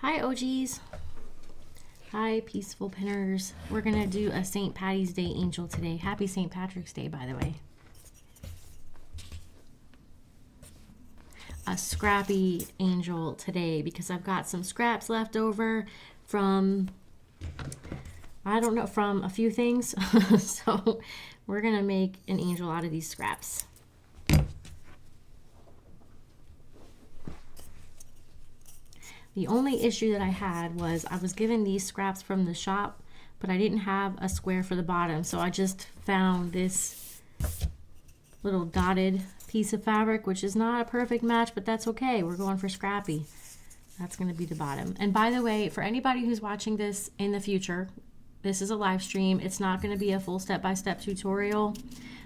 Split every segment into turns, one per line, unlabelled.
Hi OGs. Hi peaceful pinners. We're gonna do a St. Patty's Day angel today. Happy St. Patrick's Day, by the way. A scrappy angel today because I've got some scraps left over from, I don't know, from a few things. So we're gonna make an angel out of these scraps. The only issue that I had was I was given these scraps from the shop, but I didn't have a square for the bottom. So I just found this little dotted piece of fabric, which is not a perfect match, but that's okay. We're going for scrappy. That's going to be the bottom. And by the way, for anybody who's watching this in the future, this is a live stream. It's not going to be a full step-by-step tutorial.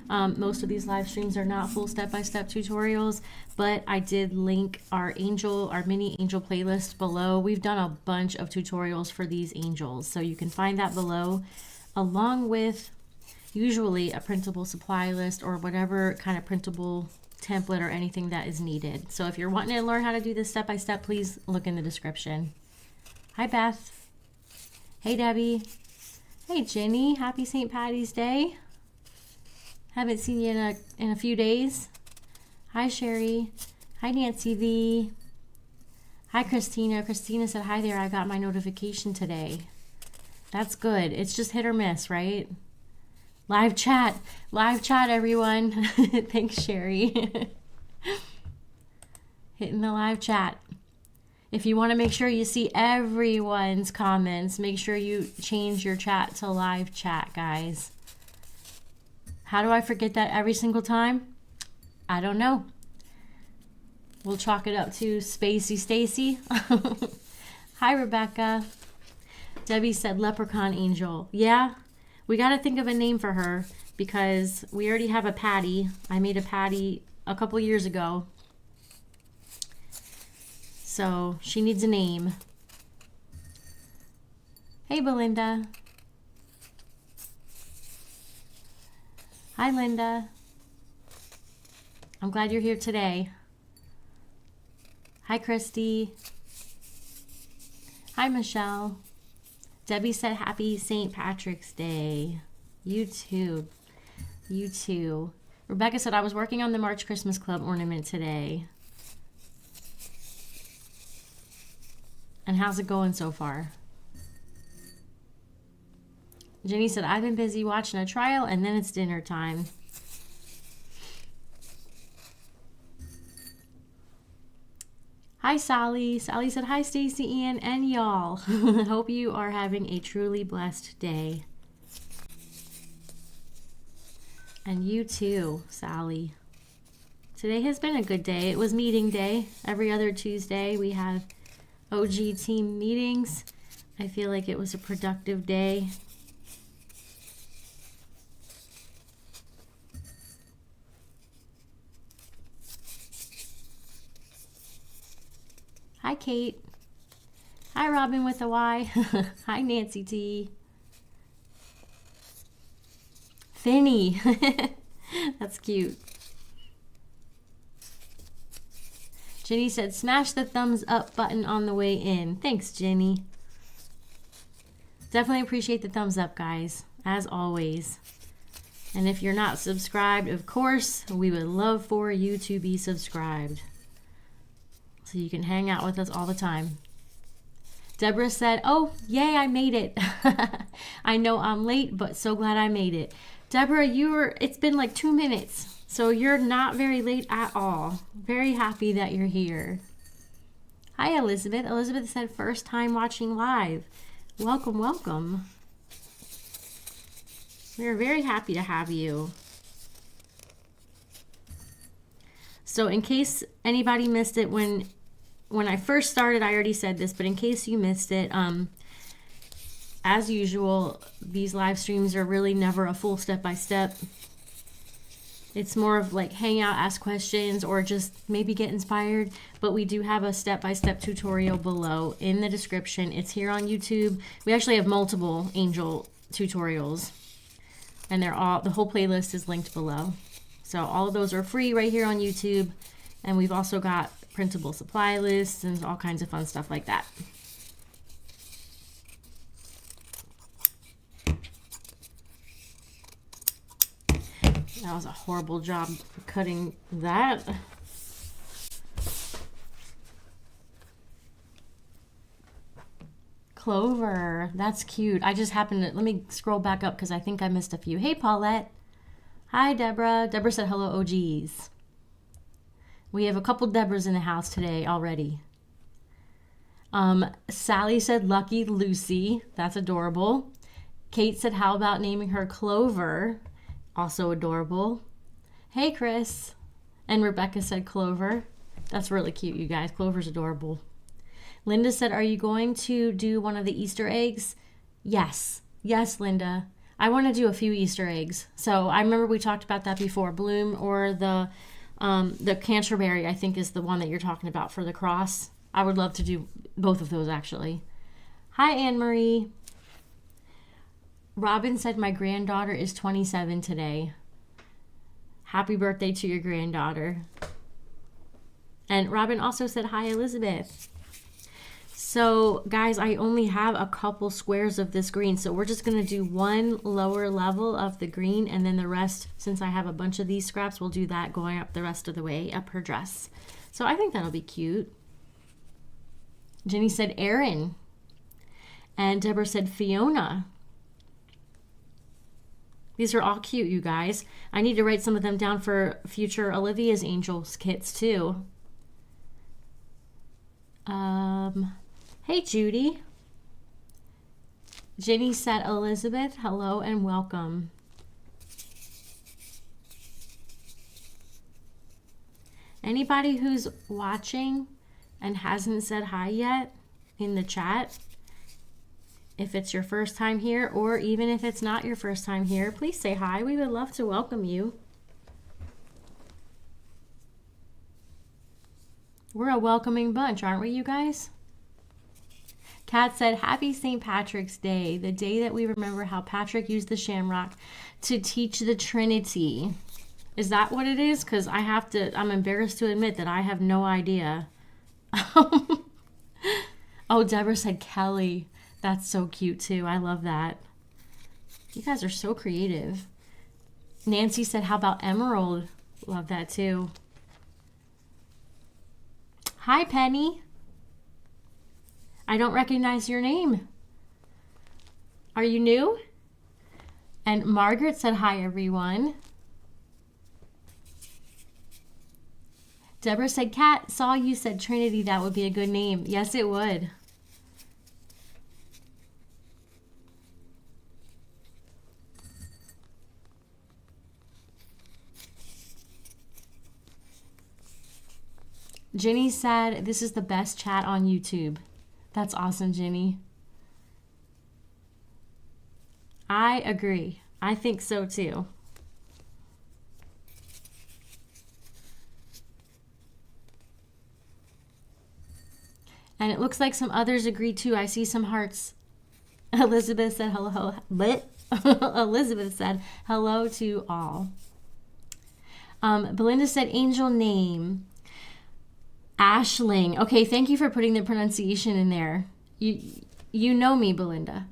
Most of these live streams are not full step-by-step tutorials, but I did link our mini angel playlist below. We've done a bunch of tutorials for these angels, so you can find that below, along with usually a printable supply list or whatever kind of printable template or anything that is needed. So if you're wanting to learn how to do this step-by-step, please look in the description. Hi Beth. Hey Debbie. Hey Jenny. Happy St. Patty's Day. Haven't seen you in a few days. Hi Sherry. Hi Nancy V. Hi Christina. Christina said hi there. I got my notification today. That's good. It's just hit or miss, right? Live chat everyone. Thanks Sherry. Hitting the live chat. If you want to make sure you see everyone's comments, make sure you change your chat to live chat, guys. How do I forget that every single time? I don't know. We'll chalk it up to Spacey Stacy. Hi, Rebecca. Debbie said leprechaun angel. Yeah, we got to think of a name for her because we already have a Patty. I made a Patty a couple years ago. So she needs a name. Hey, Belinda. Hi, Linda. I'm glad you're here today. Hi, Christy. Hi, Michelle. Debbie said happy St. Patrick's Day. You too. You too. Rebecca said I was working on the March Christmas Club ornament today. And how's it going so far? Jenny said, I've been busy watching a trial and then it's dinner time. Hi, Sally. Sally said, hi, Stacy, Ian, and y'all. Hope you are having a truly blessed day. And you too, Sally. Today has been a good day. It was meeting day. Every other Tuesday we have OG team meetings. I feel like it was a productive day. Hi, Kate. Hi, Robin with a Y. Hi, Nancy T. Finny. That's cute. Jenny said, smash the thumbs up button on the way in. Thanks, Jenny. Definitely appreciate the thumbs up, guys, as always. And if you're not subscribed, of course, we would love for you to be subscribed, so you can hang out with us all the time. Deborah said, oh, yay, I made it. I know I'm late, but so glad I made it. Deborah, it's been like 2 minutes, so you're not very late at all. Very happy that you're here. Hi, Elizabeth. Elizabeth said, first time watching live. Welcome, welcome. We're very happy to have you. So in case anybody missed it, when I first started, I already said this, but in case you missed it, as usual, these live streams are really never a full step-by-step. It's more of like hang out, ask questions, or just maybe get inspired. But we do have a step-by-step tutorial below in the description. It's here on YouTube. We actually have multiple angel tutorials, and the whole playlist is linked below. So all of those are free right here on YouTube. And we've also got printable supply lists and all kinds of fun stuff like that. That was a horrible job cutting that. Clover, that's cute. I just happened to, let me scroll back up because I think I missed a few. Hey, Paulette. Hi, Deborah. Deborah said hello, OGs. We have a couple Deborahs in the house today already. Sally said lucky Lucy. That's adorable. Kate said how about naming her Clover? Also adorable. Hey, Chris. And Rebecca said Clover. That's really cute, you guys. Clover's adorable. Linda said, are you going to do one of the Easter eggs? Yes. Yes, Linda. I want to do a few Easter eggs. So I remember we talked about that before. Bloom or the Canterbury, I think, is the one that you're talking about for the cross. I would love to do both of those, actually. Hi, Anne-Marie. Robin said, my granddaughter is 27 today. Happy birthday to your granddaughter. And Robin also said, hi, Elizabeth. So, guys, I only have a couple squares of this green, so we're just going to do one lower level of the green, and then the rest, since I have a bunch of these scraps, we'll do that going up the rest of the way up her dress. So I think that'll be cute. Jenny said Erin, and Deborah said Fiona. These are all cute, you guys. I need to write some of them down for future Olivia's Angels kits, too. Hey, Judy. Jenny said, Elizabeth, hello and welcome. Anybody who's watching and hasn't said hi yet in the chat, if it's your first time here, or even if it's not your first time here, please say hi. We would love to welcome you. We're a welcoming bunch, aren't we, you guys? Kat said, happy St. Patrick's Day, the day that we remember how Patrick used the shamrock to teach the Trinity. Is that what it is? Because I'm embarrassed to admit that I have no idea. Oh, Deborah said Kelly. That's so cute too. I love that. You guys are so creative. Nancy said, how about Emerald? Love that too. Hi, Penny. I don't recognize your name. Are you new? And Margaret said, hi, everyone. Deborah said, Kat, saw you said Trinity. That would be a good name. Yes, it would. Jenny said, this is the best chat on YouTube. That's awesome, Jenny. I agree. I think so too. And it looks like some others agree too. I see some hearts. Elizabeth said hello. Elizabeth said hello to all. Belinda said angel name. Ashling. Okay, thank you for putting the pronunciation in there. You know me, Belinda.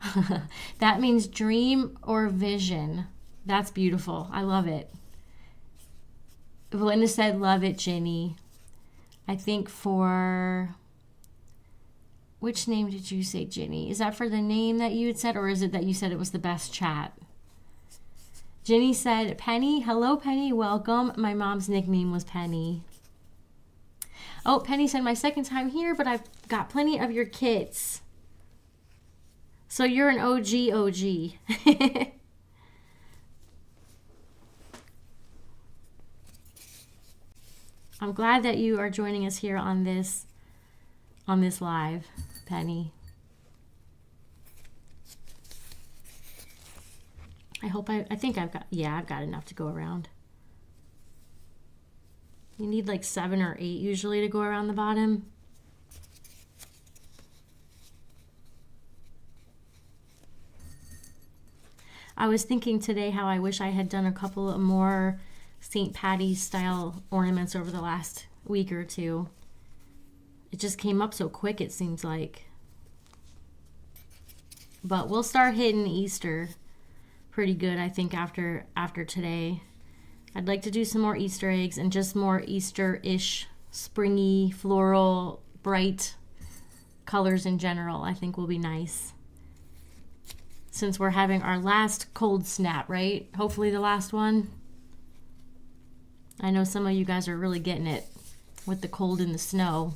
That means dream or vision. That's beautiful. I love it. Belinda said, love it, Jenny. I think for... Which name did you say, Jenny? Is that for the name that you had said, or is it that you said it was the best chat? Jenny said, Penny. Hello, Penny. Welcome. My mom's nickname was Penny. Oh, Penny said, my second time here, but I've got plenty of your kits. So you're an OG. I'm glad that you are joining us here on this live, Penny. I think I've got enough to go around. You need like 7 or 8 usually to go around the bottom. I was thinking today how I wish I had done a couple of more St. Patty's style ornaments over the last week or two. It just came up so quick, it seems like. But we'll start hitting Easter pretty good, I think, after today. I'd like to do some more Easter eggs and just more Easter-ish, springy, floral, bright colors in general. I think will be nice. Since we're having our last cold snap, right? Hopefully the last one. I know some of you guys are really getting it with the cold and the snow.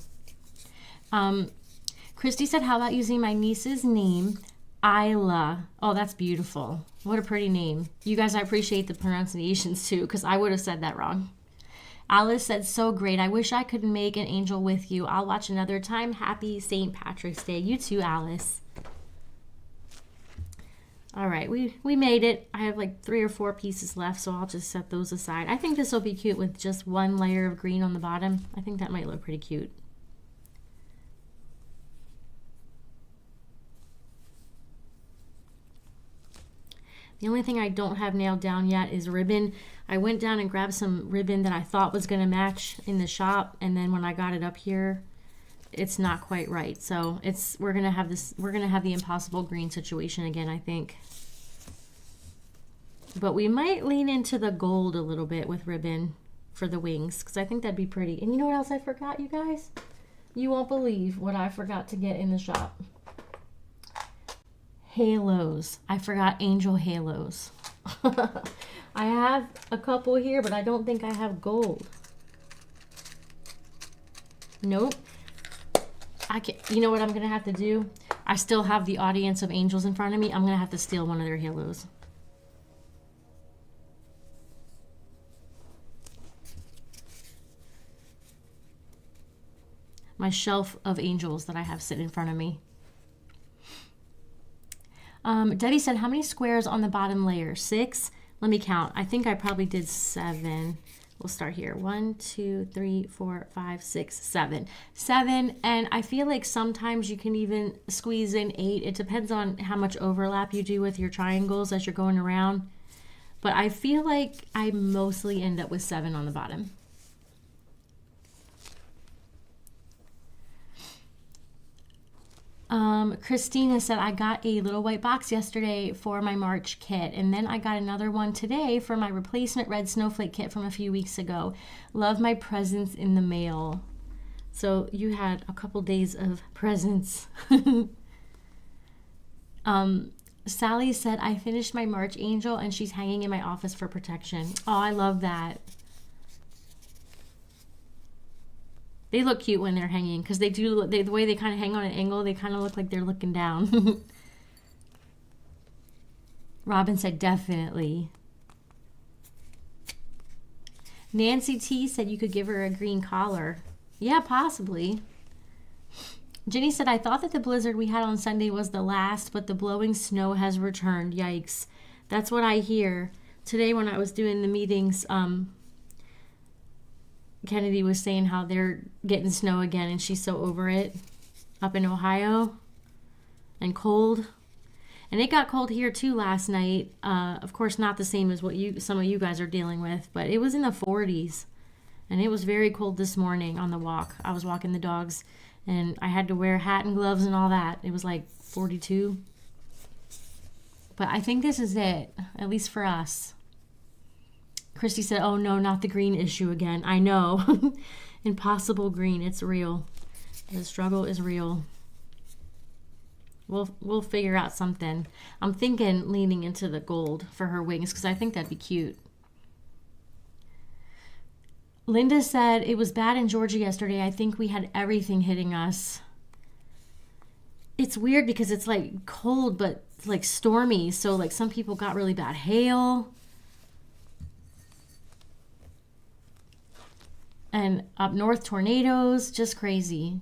Christy said, how about using my niece's name, Isla? Oh, that's beautiful. What a pretty name. You guys, I appreciate the pronunciations too, because I would have said that wrong. Alice said, so great. I wish I could make an angel with you. I'll watch another time. Happy St. Patrick's Day. You too, Alice. All right, we made it. I have like 3 or 4 pieces left, so I'll just set those aside. I think this will be cute with just one layer of green on the bottom. I think that might look pretty cute. The only thing I don't have nailed down yet is ribbon. I went down and grabbed some ribbon that I thought was going to match in the shop, and then when I got it up here, it's not quite right. So we're going to have the impossible green situation again, I think. But we might lean into the gold a little bit with ribbon for the wings, because I think that'd be pretty. And you know what else I forgot, you guys? You won't believe what I forgot to get in the shop. Halos. I forgot angel halos. I have a couple here, but I don't think I have gold. Nope. I can't. You know what I'm gonna have to do? I still have the audience of angels in front of me. I'm gonna have to steal one of their halos. My shelf of angels that I have sitting in front of me. Debbie said, how many squares on the bottom layer? 6? Let me count. I think I probably did 7. We'll start here. 1, 2, 3, 4, 5, 6, 7. 7, and I feel like sometimes you can even squeeze in 8. It depends on how much overlap you do with your triangles as you're going around. But I feel like I mostly end up with 7 on the bottom. Christina said, I got a little white box yesterday for my March kit, and then I got another one today for my replacement red snowflake kit from a few weeks ago. Love my presents in the mail. So you had a couple days of presents. Sally said, I finished my March angel and she's hanging in my office for protection. Oh, I love that. They look cute when they're hanging because the way they kind of hang on an angle, they kind of look like they're looking down. Robin said, definitely. Nancy T said you could give her a green collar. Yeah, possibly. Jenny said, I thought that the blizzard we had on Sunday was the last, but the blowing snow has returned. Yikes. That's what I hear. Today when I was doing the meetings, Kennedy was saying how they're getting snow again and she's so over it up in Ohio and cold. And it got cold here too last night. Of course, not the same as what some of you guys are dealing with, but it was in the 40s. And it was very cold this morning on the walk. I was walking the dogs and I had to wear a hat and gloves and all that. It was like 42. But I think this is it, at least for us. Christy said, oh no, not the green issue again. I know. Impossible green. It's real. The struggle is real. We'll figure out something. I'm thinking leaning into the gold for her wings because I think that'd be cute. Linda said, it was bad in Georgia yesterday. I think we had everything hitting us. It's weird because it's like cold but like stormy. So like some people got really bad hail. And up north, tornadoes, just crazy.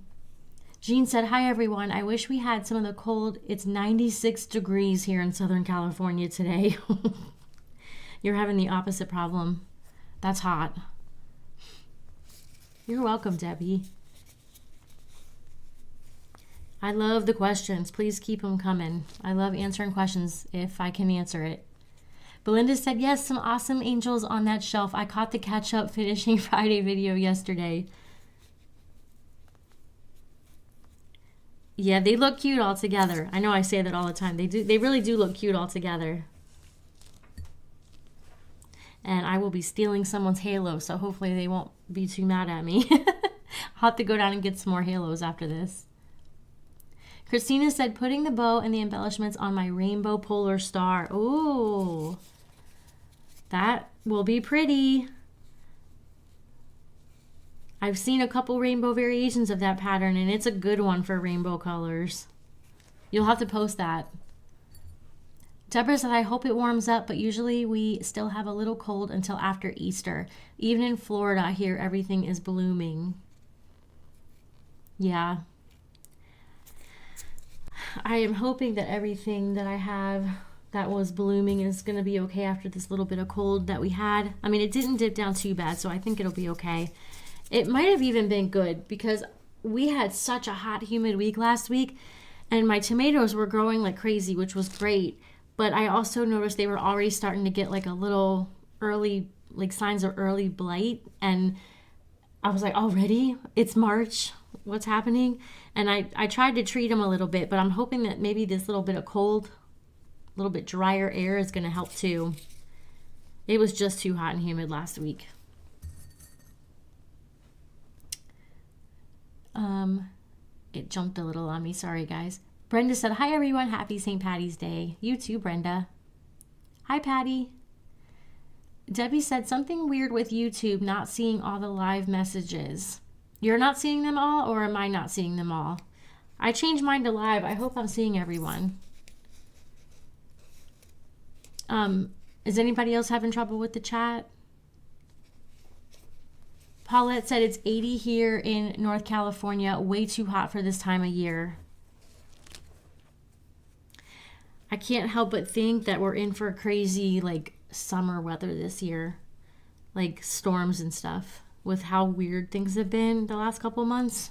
Jean said, hi, everyone. I wish we had some of the cold. It's 96 degrees here in Southern California today. You're having the opposite problem. That's hot. You're welcome, Debbie. I love the questions. Please keep them coming. I love answering questions if I can answer it. Belinda said, yes, some awesome angels on that shelf. I caught the catch-up finishing Friday video yesterday. Yeah, they look cute all together. I know I say that all the time. They really do look cute all together. And I will be stealing someone's halo, so hopefully they won't be too mad at me. I'll have to go down and get some more halos after this. Christina said, putting the bow and the embellishments on my rainbow polar star. Ooh, that will be pretty. I've seen a couple rainbow variations of that pattern, and it's a good one for rainbow colors. You'll have to post that. Deborah said, I hope it warms up, but usually we still have a little cold until after Easter. Even in Florida here, everything is blooming. Yeah. I am hoping that everything that I have that was blooming is going to be okay after this little bit of cold that we had. I mean, it didn't dip down too bad, so I think it'll be okay. It might have even been good because we had such a hot, humid week last week, and my tomatoes were growing like crazy, which was great. But I also noticed they were already starting to get like a little early, like signs of early blight. And I was like, already? It's March. What's happening? And I tried to treat them a little bit, but I'm hoping that maybe this little bit of cold, a little bit drier air is going to help too. It was just too hot and humid last week. It jumped a little on me. Sorry, guys. Brenda said, hi, everyone. Happy St. Patty's Day. You too, Brenda. Hi, Patty. Debbie said, something weird with YouTube, not seeing all the live messages. You're not seeing them all, or am I not seeing them all? I changed mine to live. I hope I'm seeing everyone. Is anybody else having trouble with the chat? Paulette said it's 80 here in North California. Way too hot for this time of year. I can't help but think that we're in for crazy, like, summer weather this year. Like, storms and stuff. With how weird things have been the last couple months.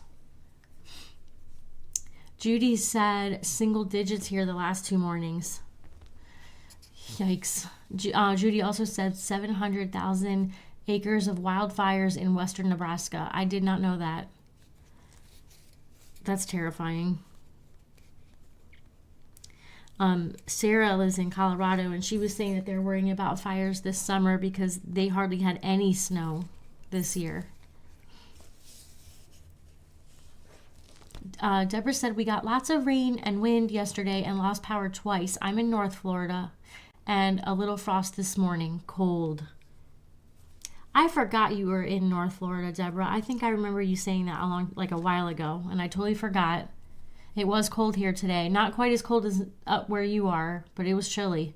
Judy said single digits here the last 2 mornings. Yikes. Judy also said 700,000 acres of wildfires in western Nebraska. I did not know that. That's terrifying. Sarah lives in Colorado, and she was saying that they're worrying about fires this summer because they hardly had any snow this year. Deborah said, we got lots of rain and wind yesterday and lost power twice. I'm in North Florida, and a little frost this morning. Cold. I forgot you were in North Florida, Deborah. I think I remember you saying that a while ago, and I totally forgot. It was cold here today. Not quite as cold as up where you are, but it was chilly.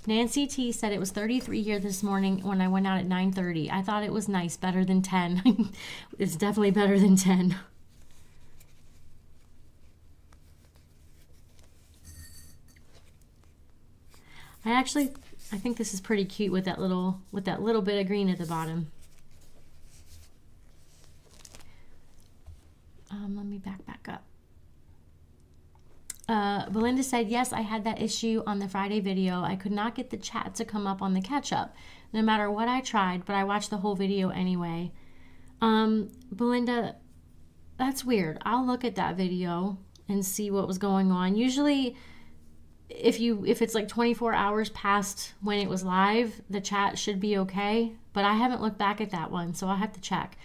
Nancy T said it was 33 here this morning when I went out at 9:30. I thought it was nice, better than 10. It's definitely better than 10. I think this is pretty cute with that little bit of green at the bottom. Let me back up. Belinda said, yes, I had that issue on the Friday video. I could not get the chat to come up on the catch-up, no matter what I tried, but I watched the whole video anyway. Belinda, that's weird. I'll look at that video and see what was going on. Usually, if it's like 24 hours past when it was live, the chat should be okay, but I haven't looked back at that one, so I'll have to check.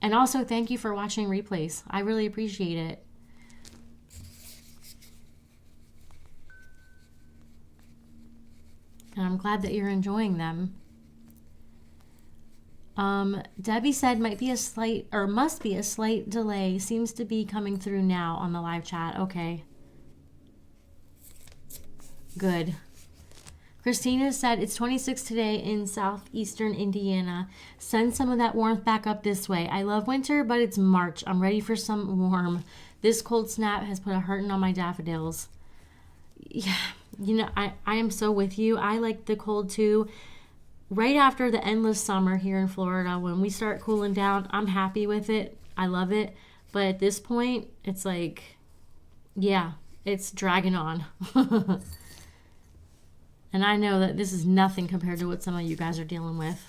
And also, thank you for watching replays. I really appreciate it. And I'm glad that you're enjoying them. Debbie said must be a slight delay. Seems to be coming through now on the live chat. Okay. Good. Christina said it's 26 today in southeastern Indiana. Send some of that warmth back up this way. I love winter, but it's March. I'm ready for some warm. This cold snap has put a hurting on my daffodils. Yeah, you know, I am so with you. I like the cold too. Right after the endless summer here in Florida, when we start cooling down, I'm happy with it. I love it. But at this point, it's like, yeah, it's dragging on. And I know that this is nothing compared to what some of you guys are dealing with.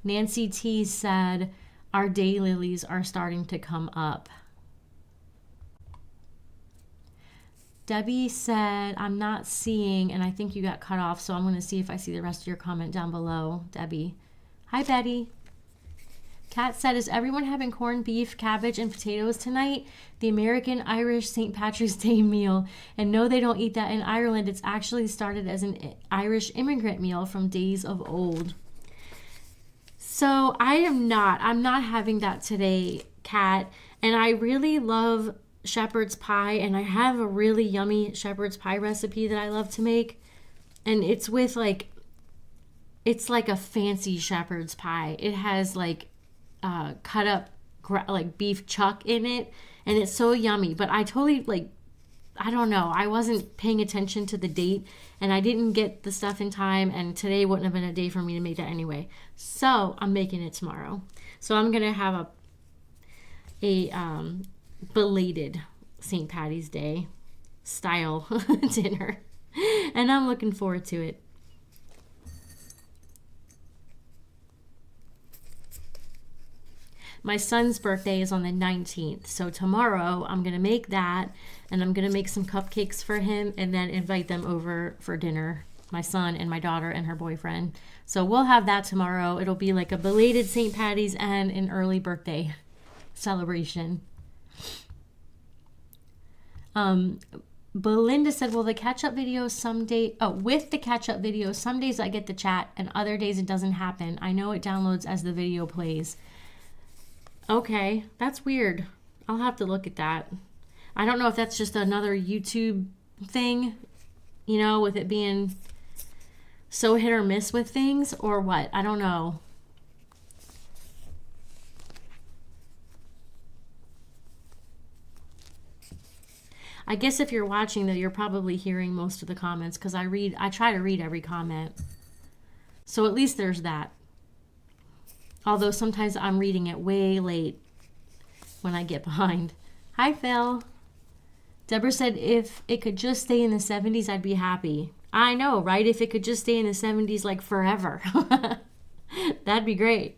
Nancy T said, our daylilies are starting to come up. Debbie said, I'm not seeing, and I think you got cut off, so I'm going to see if I see the rest of your comment down below, Debbie. Hi, Betty. Kat said, is everyone having corned beef, cabbage, and potatoes tonight? The American Irish St. Patrick's Day meal. And no, they don't eat that in Ireland. It's actually started as an Irish immigrant meal from days of old. So I'm not having that today, Kat. And I really love shepherd's pie, and I have a really yummy shepherd's pie recipe that I love to make. And it's with it's like a fancy shepherd's pie. It has like cut up like beef chuck in it, and it's so yummy. But I totally I don't know, I wasn't paying attention to the date, and I didn't get the stuff in time, and today wouldn't have been a day for me to make that anyway. So I'm making it tomorrow. So I'm gonna have a belated St. Patty's Day style dinner, and I'm looking forward to it. My son's birthday is on the 19th, so tomorrow I'm going to make that, and I'm going to make some cupcakes for him and then invite them over for dinner, my son and my daughter and her boyfriend. So we'll have that tomorrow. It'll be like a belated St. Patty's and an early birthday celebration. Belinda said, will the catch-up videos someday... Oh, with the catch-up videos, some days I get the chat and other days it doesn't happen. I know it downloads as the video plays. Okay, that's weird. I'll have to look at that. I don't know if that's just another YouTube thing, you know, with it being so hit or miss with things, or what. I don't know. I guess if you're watching, though, you're probably hearing most of the comments, because I try to read every comment. So at least there's that. Although sometimes I'm reading it way late when I get behind. Hi, Phil. Deborah said, if it could just stay in the 70s, I'd be happy. I know, right? If it could just stay in the 70s like forever. That'd be great.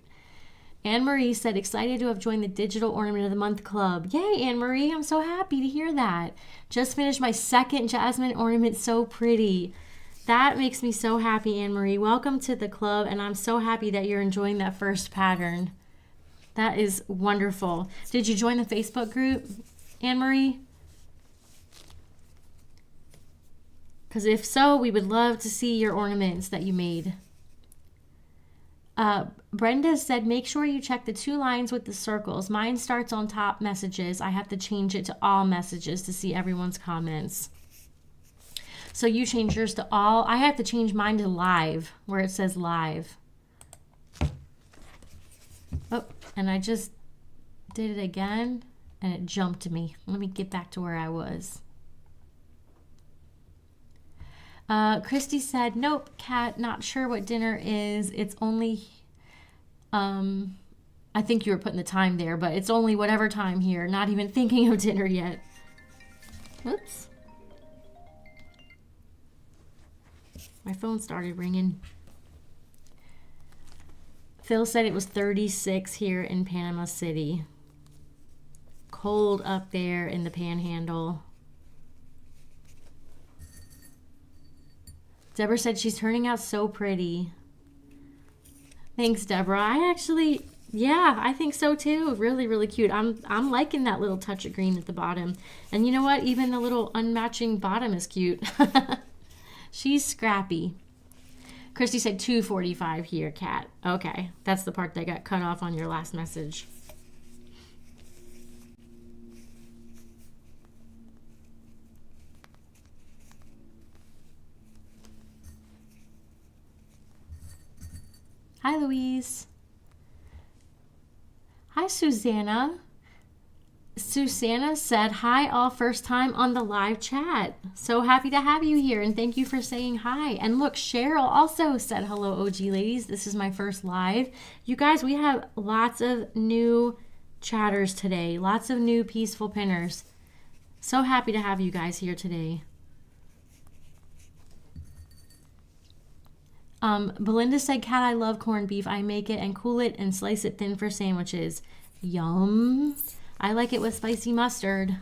Anne-Marie said, excited to have joined the Digital Ornament of the Month Club. Yay, Anne-Marie. I'm so happy to hear that. Just finished my second jasmine ornament. So pretty. That makes me so happy, Anne-Marie. Welcome to the club, and I'm so happy that you're enjoying that first pattern. That is wonderful. Did you join the Facebook group, Anne-Marie? Because if so, we would love to see your ornaments that you made. Brenda said, make sure you check the 2 lines with the circles. Mine starts on top messages. I have to change it to all messages to see everyone's comments. So you change yours to all. I have to change mine to live, where it says live. Oh, and I just did it again, and it jumped me. Let me get back to where I was. Christy said, nope, Kat, not sure what dinner is. It's only, I think you were putting the time there, but it's only whatever time here. Not even thinking of dinner yet. Whoops. My phone started ringing. Phil said it was 36 here in Panama City. Cold up there in the Panhandle. Deborah said she's turning out so pretty. Thanks, Deborah. I actually, yeah, I think so too. Really, really cute. I'm liking that little touch of green at the bottom. And you know what? Even the little unmatching bottom is cute. She's scrappy. Christy said 2:45 here, Kat. Okay, that's the part that got cut off on your last message. Hi, Louise. Hi, Susanna. Susanna said, hi, all, first time on the live chat. So happy to have you here, and thank you for saying hi. And look, Cheryl also said, hello, OG ladies. This is my first live. You guys, we have lots of new chatters today, lots of new peaceful pinners. So happy to have you guys here today. Belinda said, Kat, I love corned beef. I make it and cool it and slice it thin for sandwiches. Yum. I like it with spicy mustard.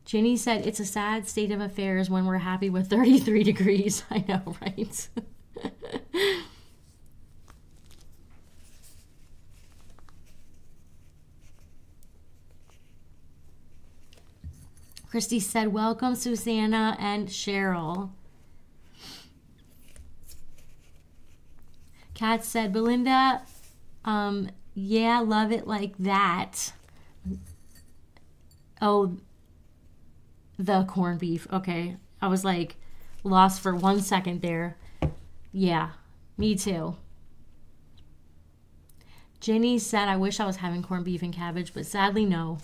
Ginny said, it's a sad state of affairs when we're happy with 33 degrees. I know, right? Christy said, welcome, Susanna and Cheryl. Kat said, Belinda, yeah, love it like that. Oh, the corned beef. Okay. I was like lost for 1 second there. Yeah, me too. Jenny said, I wish I was having corned beef and cabbage, but sadly, no.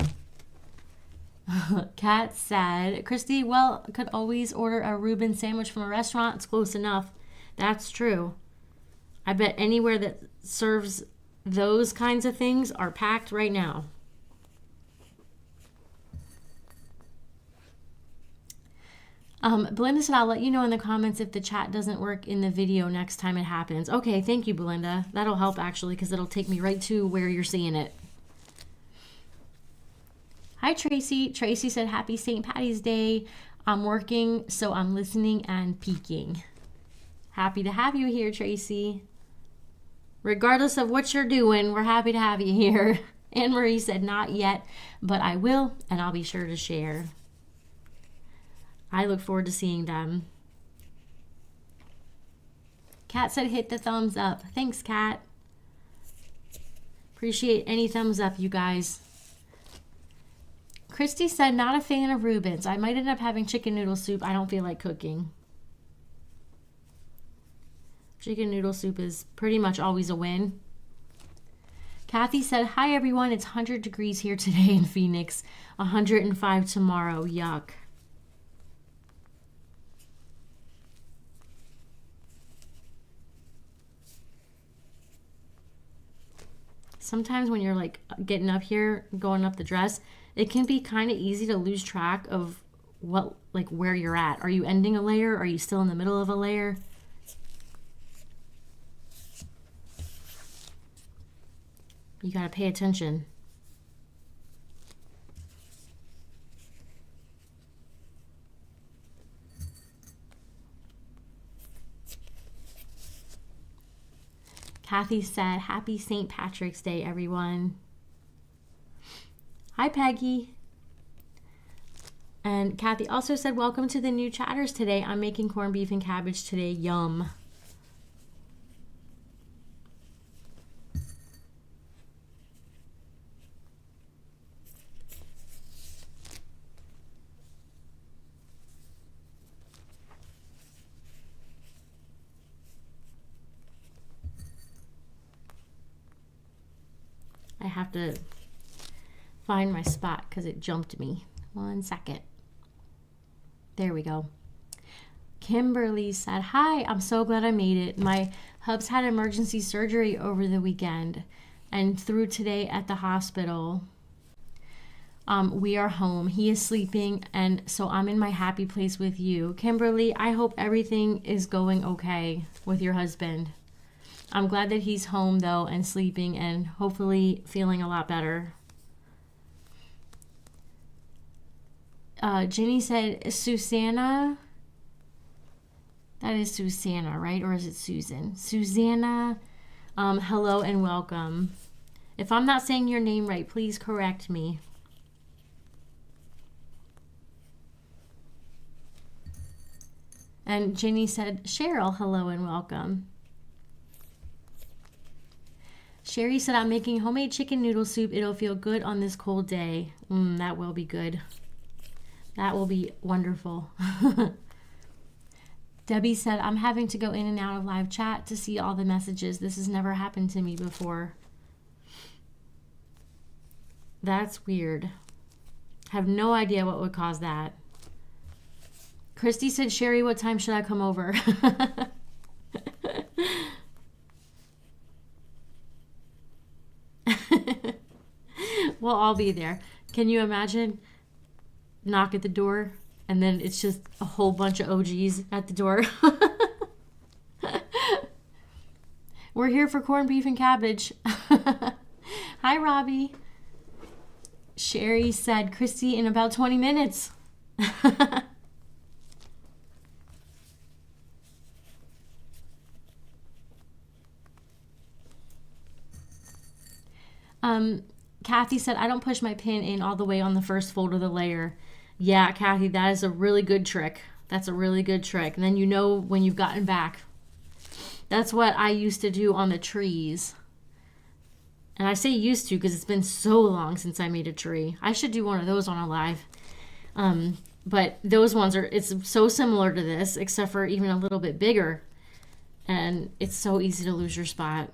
Kat said, Christy, well, could always order a Reuben sandwich from a restaurant. It's close enough. That's true. I bet anywhere that serves those kinds of things are packed right now. Belinda said, I'll let you know in the comments if the chat doesn't work in the video next time it happens. Okay, thank you, Belinda. That'll help, actually, because it'll take me right to where you're seeing it. Hi, Tracy. Tracy said, happy St. Patty's Day. I'm working, so I'm listening and peeking. Happy to have you here, Tracy. Regardless of what you're doing, we're happy to have you here. Anne Marie said, not yet, but I will, and I'll be sure to share. I look forward to seeing them. Kat said, hit the thumbs up. Thanks, Kat. Appreciate any thumbs up, you guys. Christy said, not a fan of Reubens. I might end up having chicken noodle soup. I don't feel like cooking. Chicken noodle soup is pretty much always a win. Kathy said, hi, everyone. It's 100 degrees here today in Phoenix. 105 tomorrow. Yuck. Sometimes when you're like getting up here, going up the dress, it can be kind of easy to lose track of what, like where you're at. Are you ending a layer? Are you still in the middle of a layer? You got to pay attention. Kathy said, happy St. Patrick's Day, everyone. Hi, Peggy. And Kathy also said, welcome to the new chatters today. I'm making corned beef and cabbage today. Yum. I have to find my spot because it jumped me. 1 second. There we go. Kimberly said, hi, I'm so glad I made it. My hubs had emergency surgery over the weekend and through today at the hospital. We are home. He is sleeping, and so I'm in my happy place with you. Kimberly, I hope everything is going okay with your husband. I'm glad that he's home, though, and sleeping and hopefully feeling a lot better. Jenny said, Susanna. That is Susanna, right? Or is it Susan? Susanna, hello and welcome. If I'm not saying your name right, please correct me. And Jenny said, Cheryl, hello and welcome. Sherry said, I'm making homemade chicken noodle soup. It'll feel good on this cold day. That will be good. That will be wonderful. Debbie said, I'm having to go in and out of live chat to see all the messages. This has never happened to me before. That's weird. I have no idea what would cause that. Christy said, Sherry, what time should I come over? We'll all be there. Can you imagine? Knock at the door and then it's just a whole bunch of OGs at the door. We're here for corned beef and cabbage. Hi, Robbie. Sherry said, Christy, in about 20 minutes. Kathy said, I don't push my pin in all the way on the first fold of the layer. Yeah, Kathy, that is a really good trick. That's a really good trick. And then you know when you've gotten back. That's what I used to do on the trees. And I say used to because it's been so long since I made a tree. I should do one of those on a live. But those ones it's so similar to this, except for even a little bit bigger. And it's so easy to lose your spot.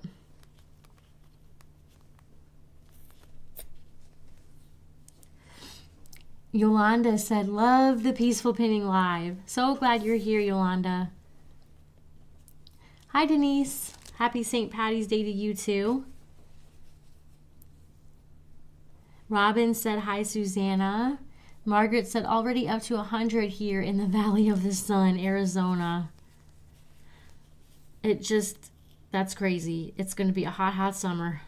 Yolanda said, love the Peaceful Pinning Live. So glad you're here, Yolanda. Hi, Denise. Happy St. Patty's Day to you, too. Robin said, hi, Susanna. Margaret said, already up to 100 here in the Valley of the Sun, Arizona. That's crazy. It's going to be a hot, hot summer.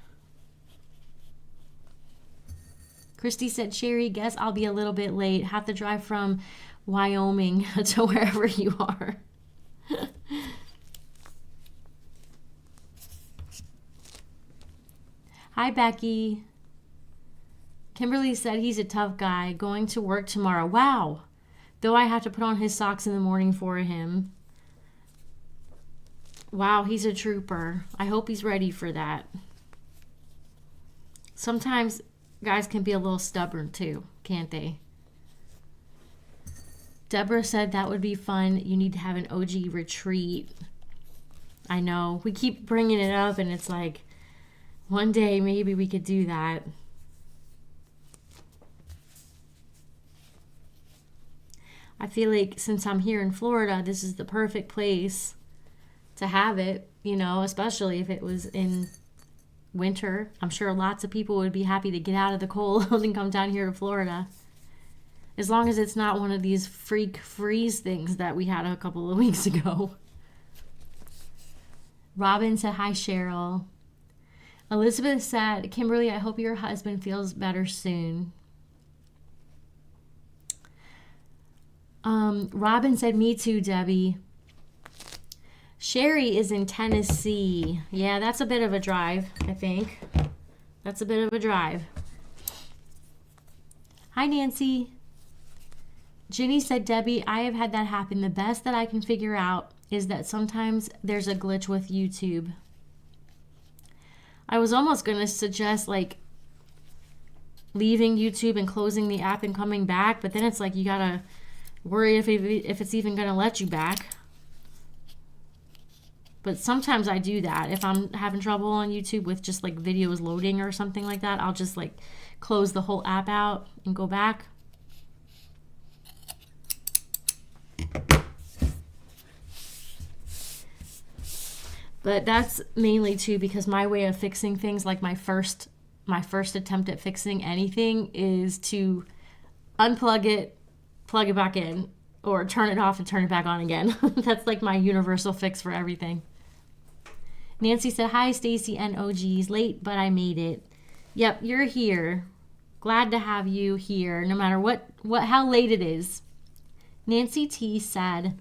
Christy said, Sherry, guess I'll be a little bit late. Have to drive from Wyoming to wherever you are. Hi, Becky. Kimberly said he's a tough guy, going to work tomorrow. Wow. Though I have to put on his socks in the morning for him. Wow, he's a trooper. I hope he's ready for that. Sometimes guys can be a little stubborn too, can't they? Deborah said that would be fun. You need to have an OG retreat. I know. We keep bringing it up and it's like, one day maybe we could do that. I feel like since I'm here in Florida, this is the perfect place to have it, you know, especially if it was in winter. I'm sure lots of people would be happy to get out of the cold and come down here to Florida. As long as it's not one of these freak freeze things that we had a couple of weeks ago. Robin said, hi, Cheryl. Elizabeth said, Kimberly, I hope your husband feels better soon. Robin said, me too, Debbie. Sherry is in Tennessee. Yeah, that's a bit of a drive, I think. That's a bit of a drive. Hi, Nancy. Ginny said, Debbie, I have had that happen. The best that I can figure out is that sometimes there's a glitch with YouTube. I was almost going to suggest like leaving YouTube and closing the app and coming back, but then it's like you got to worry if it's even going to let you back. But sometimes I do that. If I'm having trouble on YouTube with just like videos loading or something like that, I'll just like close the whole app out and go back. But that's mainly too because my way of fixing things, like my first attempt at fixing anything is to unplug it, plug it back in, or turn it off and turn it back on again. That's like my universal fix for everything. Nancy said, hi, Stacy and OGs. Late, but I made it. Yep, you're here. Glad to have you here, no matter how late it is. Nancy T said,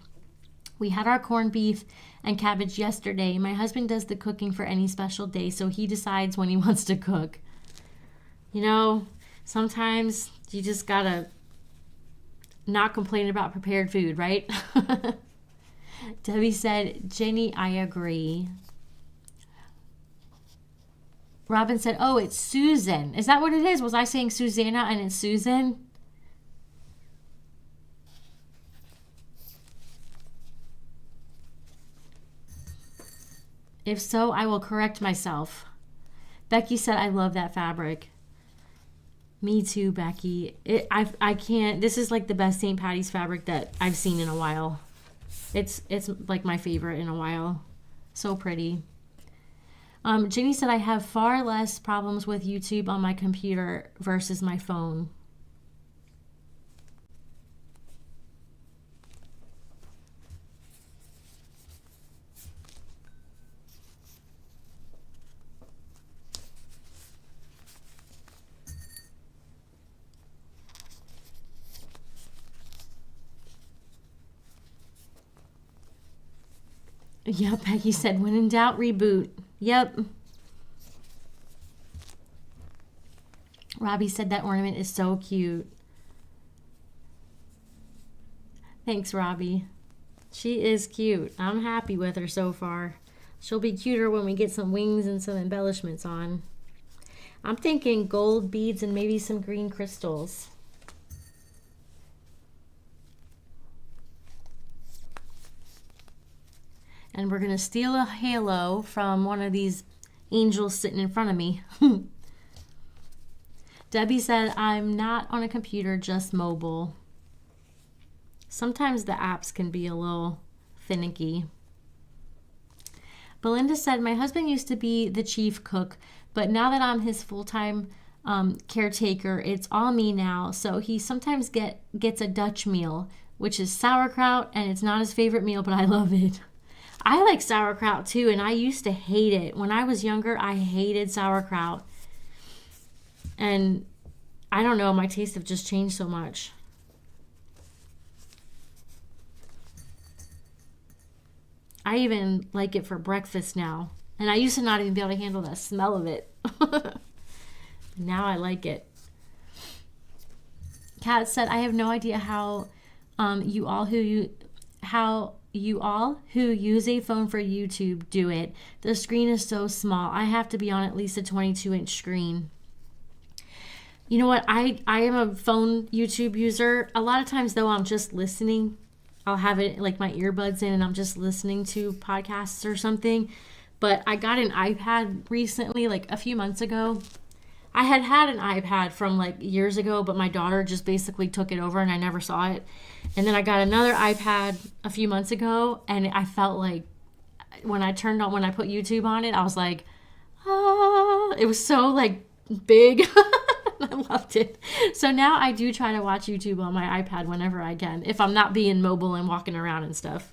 we had our corned beef and cabbage yesterday. My husband does the cooking for any special day, so he decides when he wants to cook. You know, sometimes you just gotta not complain about prepared food, right? Debbie said, Jenny, I agree. Robin said, oh, it's Susan. Is that what it is? Was I saying Susanna and it's Susan? If so, I will correct myself. Becky said, I love that fabric. Me too, Becky. I can't. This is like the best St. Patty's fabric that I've seen in a while. It's like my favorite in a while. So pretty. Ginny said, I have far less problems with YouTube on my computer versus my phone. Yep, Peggy said, when in doubt, reboot. Yep. Robbie said that ornament is so cute. Thanks, Robbie. She is cute. I'm happy with her so far. She'll be cuter when we get some wings and some embellishments on. I'm thinking gold beads and maybe some green crystals. And we're going to steal a halo from one of these angels sitting in front of me. Debbie said, I'm not on a computer, just mobile. Sometimes the apps can be a little finicky. Belinda said, my husband used to be the chief cook, but now that I'm his full-time caretaker, it's all me now. So he sometimes gets a Dutch meal, which is sauerkraut, and it's not his favorite meal, but I love it. I like sauerkraut too, and I used to hate it. When I was younger, I hated sauerkraut. And I don't know, my tastes have just changed so much. I even like it for breakfast now. And I used to not even be able to handle the smell of it. Now I like it. Kat said, I have no idea how you all who use a phone for YouTube do it. The screen is so small. I have to be on at least a 22-inch screen. You know what? I am a phone YouTube user. A lot of times, though, I'm just listening. I'll have it like my earbuds in and I'm just listening to podcasts or something. But I got an iPad recently, like a few months ago. I had an iPad from like years ago, but my daughter just basically took it over and I never saw it. And then I got another iPad a few months ago, and I felt like when I put YouTube on it, I was like, ah, it was so like big. I loved it. So now I do try to watch YouTube on my iPad whenever I can, if I'm not being mobile and walking around and stuff.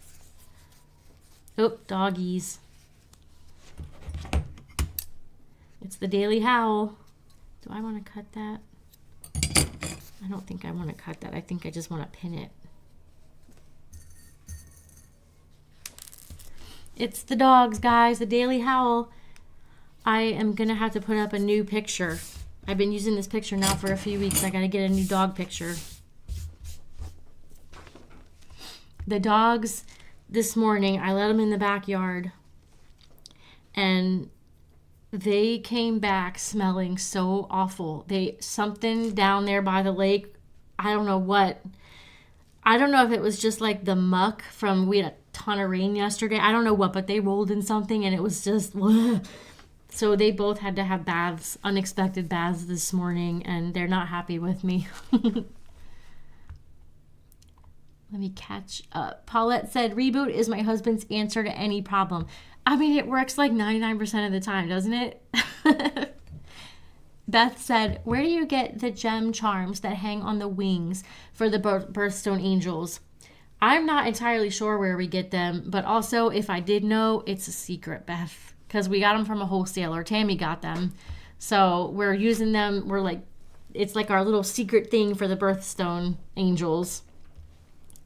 Oh, doggies. It's the daily howl. Do I want to cut that? I don't think I want to cut that. I think I just want to pin it. It's the dogs, guys. The daily howl. I am going to have to put up a new picture. I've been using this picture now for a few weeks. I got to get a new dog picture. The dogs, this morning, I let them in the backyard. And they came back smelling so awful. Something down there by the lake, I don't know what. I don't know if it was just like the muck from, we had a ton of rain yesterday. I don't know what, but they rolled in something and it was just, so they both had to have baths, unexpected baths this morning, and they're not happy with me. Let me catch up. Paulette said, reboot is my husband's answer to any problem. I mean, it works like 99% of the time, doesn't it? Beth said, where do you get the gem charms that hang on the wings for the birthstone angels? I'm not entirely sure where we get them, but also if I did know, it's a secret, Beth, because we got them from a wholesaler. Tammy got them. So we're using them. It's like our little secret thing for the birthstone angels.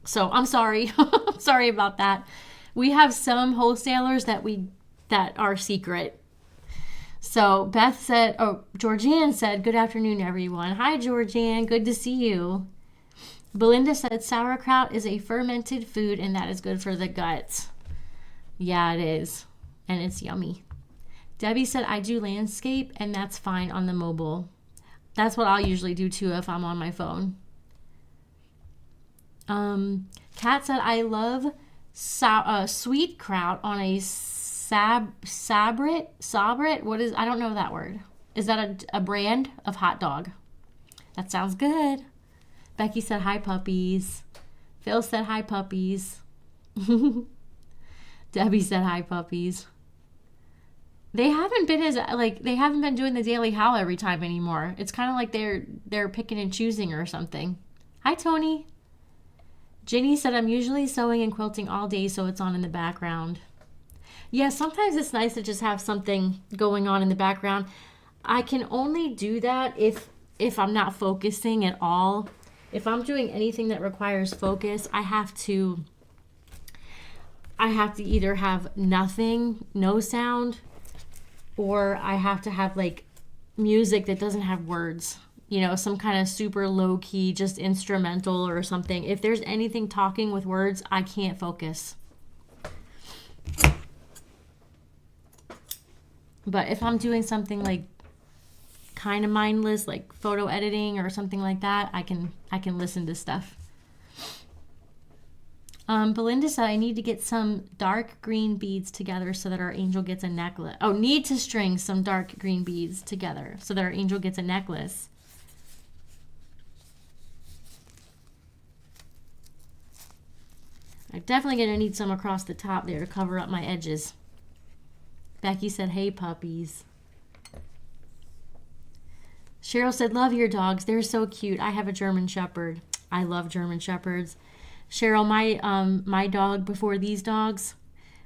So I'm sorry. Sorry about that. We have some wholesalers that are secret. So Beth said, Georgianne said, good afternoon, everyone. Hi, Georgianne. Good to see you. Belinda said, sauerkraut is a fermented food and that is good for the guts. Yeah, it is. And it's yummy. Debbie said, I do landscape and that's fine on the mobile. That's what I'll usually do too if I'm on my phone. Kat said, I love sweet kraut on a sabret. I don't know that word. Is that a brand of hot dog? That sounds good. Becky said, hi, puppies. Phil said, hi, puppies. Debbie said, hi, puppies. They haven't been doing the daily howl every time anymore. It's kind of like they're picking and choosing or something. Hi, Tony. Ginny said, I'm usually sewing and quilting all day, so it's on in the background. Yeah, sometimes it's nice to just have something going on in the background. I can only do that if I'm not focusing at all. If I'm doing anything that requires focus, I have to either have nothing, no sound, or I have to have like music that doesn't have words. you know, some kind of super low key, just instrumental or something. If there's anything talking with words, I can't focus. But if I'm doing something like kind of mindless, like photo editing or something like that, I can listen to stuff. Belinda said, I need to get some dark green beads together so that our angel gets a necklace. Oh, need to string some dark green beads together so that our angel gets a necklace. I'm definitely going to need some across the top there to cover up my edges. Becky said, hey, puppies. Cheryl said, love your dogs. They're so cute. I have a German Shepherd. I love German Shepherds. Cheryl, my dog before these dogs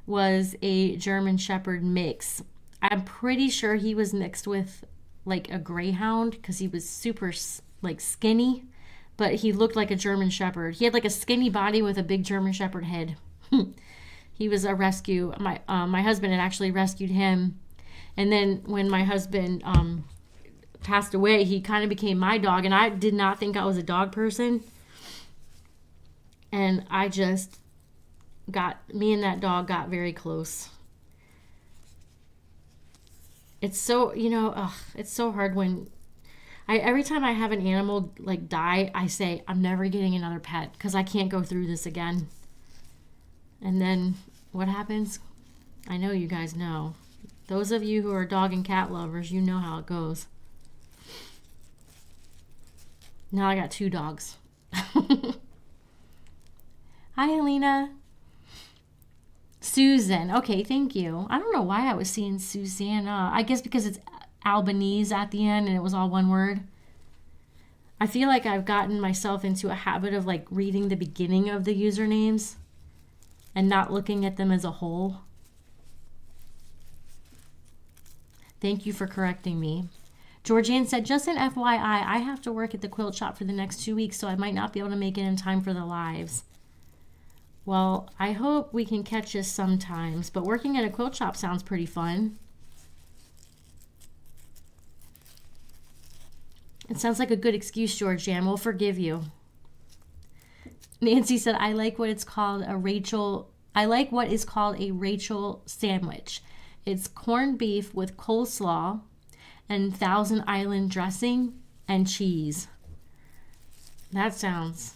was a German Shepherd mix. I'm pretty sure he was mixed with like a Greyhound because he was super like skinny, but he looked like a German Shepherd. He had like a skinny body with a big German Shepherd head. He was a rescue. My husband had actually rescued him, and then when my husband passed away, he kind of became my dog, and I did not think I was a dog person. And I just me and that dog got very close. It's so, you know, it's so hard when every time I have an animal like die, I say, I'm never getting another pet because I can't go through this again. And then what happens? I know you guys know. Those of you who are dog and cat lovers, you know how it goes. Now I got 2 dogs. Hi, Helena. Susan. Okay, thank you. I don't know why I was seeing Susanna. I guess because it's Albanese at the end and it was all one word. I feel like I've gotten myself into a habit of like reading the beginning of the usernames and not looking at them as a whole. Thank you for correcting me. Georgianne said, just an FYI, I have to work at the quilt shop for the next 2 weeks, so I might not be able to make it in time for the lives. Well, I hope we can catch us sometimes, but working at a quilt shop sounds pretty fun. It sounds like a good excuse, Georgianne. We'll forgive you. Nancy said, I like what is called a Rachel sandwich. It's corned beef with coleslaw and Thousand Island dressing and cheese. That sounds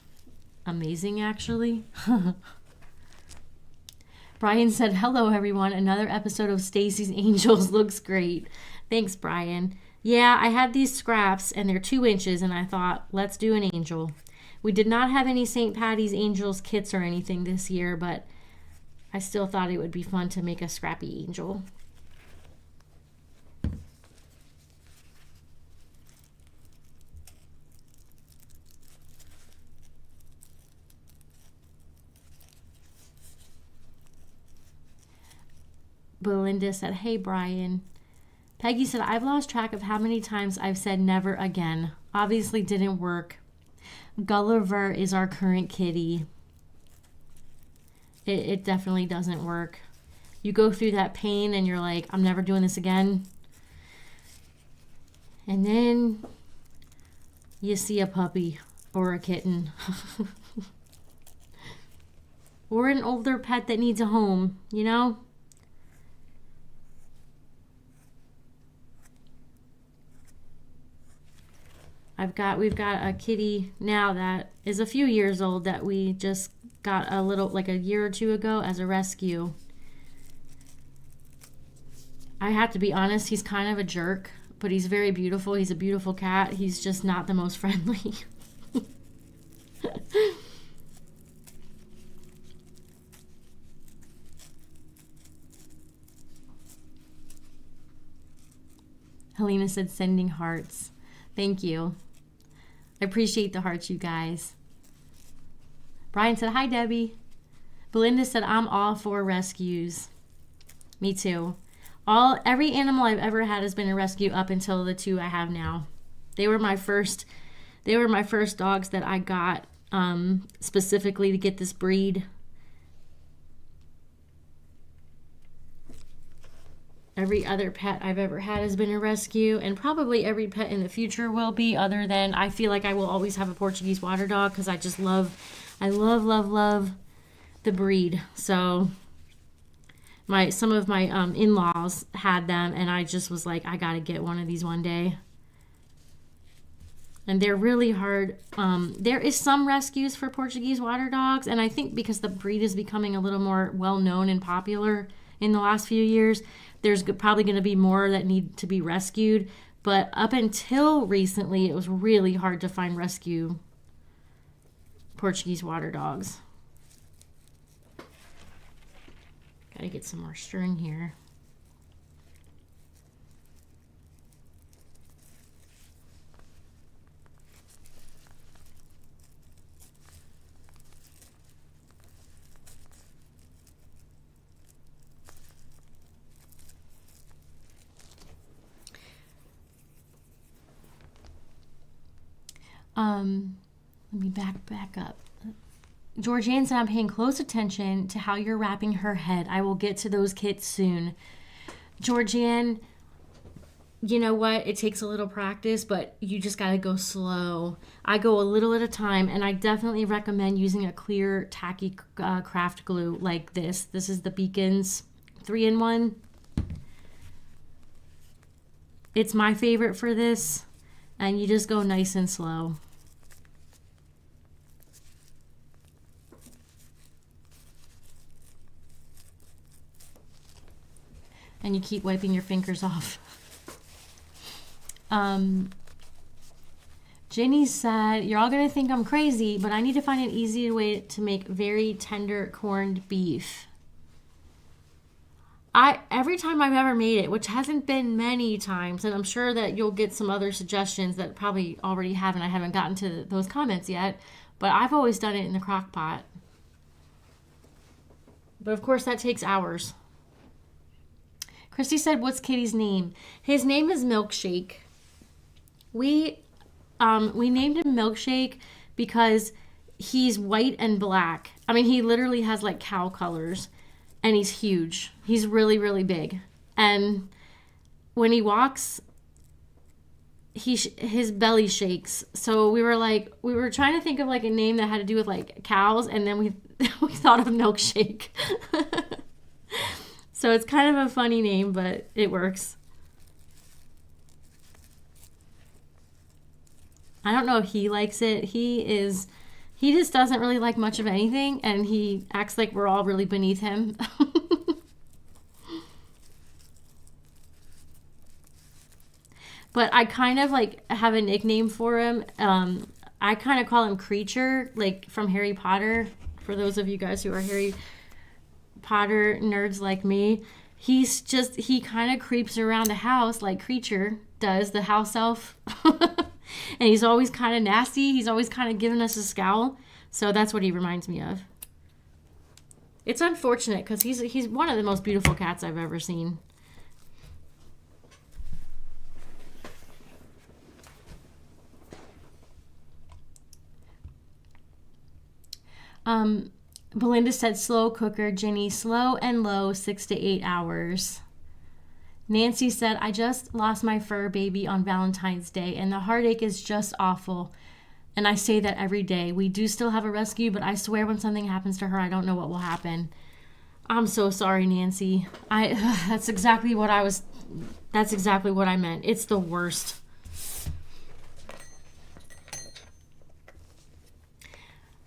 amazing, actually. Brian said, hello, everyone. Another episode of Stacy's Angels looks great. Thanks, Brian. Yeah, I had these scraps, and they're 2 inches, and I thought, let's do an angel. We did not have any St. Patty's Angels kits or anything this year, but I still thought it would be fun to make a scrappy angel. Belinda said, hey, Brian. Peggy said, I've lost track of how many times I've said never again. Obviously didn't work. Gulliver is our current kitty. It definitely doesn't work. You go through that pain and you're like, I'm never doing this again. And then you see a puppy or a kitten. Or an older pet that needs a home, you know? We've got a kitty now that is a few years old that we just got like a year or 2 ago as a rescue. I have to be honest, he's kind of a jerk, but he's very beautiful. He's a beautiful cat. He's just not the most friendly. Helena said, sending hearts. Thank you. I appreciate the hearts, you guys. Brian said, hi, Debbie. Belinda said, I'm all for rescues. Me too. Every animal I've ever had has been a rescue up until the 2 I have now. They were my first dogs that I got specifically to get this breed. Every other pet I've ever had has been a rescue, and probably every pet in the future will be, other than I feel like I will always have a Portuguese water dog because I love the breed. So some of my in-laws had them, and I just was like, I gotta get one of these one day. And they're really hard. There is some rescues for Portuguese water dogs, and I think because the breed is becoming a little more well-known and popular in the last few years, there's probably going to be more that need to be rescued. But up until recently, it was really hard to find rescue Portuguese water dogs. Gotta get some more string here. Let me back up. Georgianne said, I'm paying close attention to how you're wrapping her head. I will get to those kits soon. Georgianne, you know what? It takes a little practice, but you just got to go slow. I go a little at a time, and I definitely recommend using a clear, tacky craft glue like this. This is the Beacons 3-in-1. It's my favorite for this, and you just go nice and slow. And you keep wiping your fingers off. Jenny said, you're all going to think I'm crazy, but I need to find an easy way to make very tender corned beef. Every time I've ever made it, which hasn't been many times, and I'm sure that you'll get some other suggestions that probably already have, and I haven't gotten to those comments yet, but I've always done it in the crock pot. But of course that takes hours. Christy said, what's Kitty's name? His name is Milkshake. We named him Milkshake because he's white and black. I mean, he literally has like cow colors, and he's huge. He's really, really big. And when he walks, his belly shakes. So we were trying to think of like a name that had to do with like cows, and then we thought of Milkshake. So it's kind of a funny name, but it works. I don't know if he likes it. He just doesn't really like much of anything, and he acts like we're all really beneath him. But I kind of like have a nickname for him. I kind of call him Creature, like from Harry Potter. For those of you guys who are Harry Potter nerds like me, he kind of creeps around the house like Creature does, the house elf. And he's always kind of nasty. He's always kind of giving us a scowl. So that's what he reminds me of. It's unfortunate because he's one of the most beautiful cats I've ever seen. Belinda said, slow cooker. Jenny, slow and low, 6 to 8 hours. Nancy said, I just lost my fur baby on Valentine's Day, and the heartache is just awful. And I say that every day. We do still have a rescue, but I swear when something happens to her, I don't know what will happen. I'm so sorry, Nancy. That's exactly what I meant. It's the worst.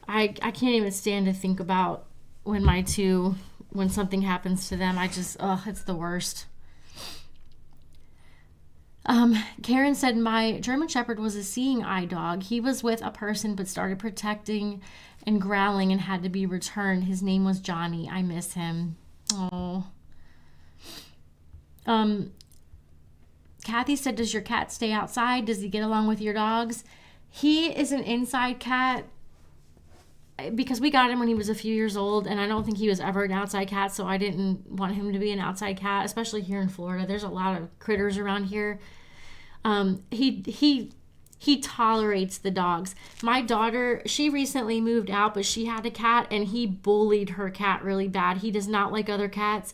I can't even stand to think about when something happens to them. It's the worst. Karen said, my German Shepherd was a seeing eye dog. He was with a person but started protecting and growling and had to be returned. His name was Johnny. I miss him. Oh. Kathy said, does your cat stay outside? Does he get along with your dogs? He is an inside cat because we got him when he was a few years old, and I don't think he was ever an outside cat, so I didn't want him to be an outside cat, especially here in Florida. There's a lot of critters around here. He tolerates the dogs. My daughter, she recently moved out, but she had a cat, and he bullied her cat really bad. He does not like other cats,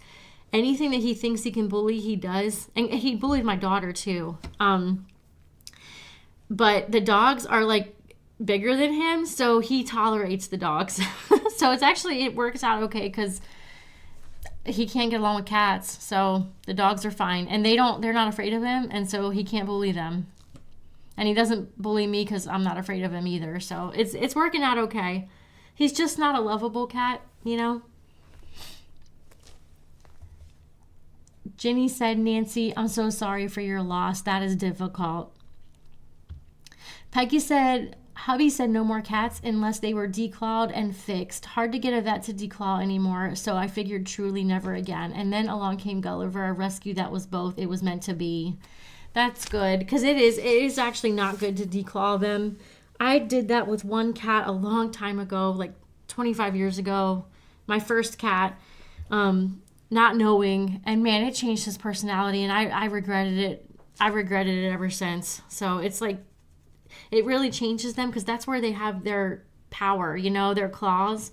anything that he thinks he can bully, he does. And he bullied my daughter too. But the dogs are like bigger than him, so he tolerates the dogs. So it works out okay because he can't get along with cats. So the dogs are fine, and they're not afraid of him, and so he can't bully them. And he doesn't bully me because I'm not afraid of him either. So it's working out okay. He's just not a lovable cat, you know. Jenny said, Nancy, I'm so sorry for your loss. That is difficult. Peggy said, hubby said no more cats unless they were declawed and fixed. Hard to get a vet to declaw anymore, so I figured truly never again. And then along came Gulliver, a rescue that was both. It was meant to be. That's good, because it is actually not good to declaw them. I did that with one cat a long time ago, like 25 years ago. My first cat, not knowing, and man, it changed his personality, and I regretted it. I regretted it ever since. So it's like, it really changes them because that's where they have their power, you know, their claws,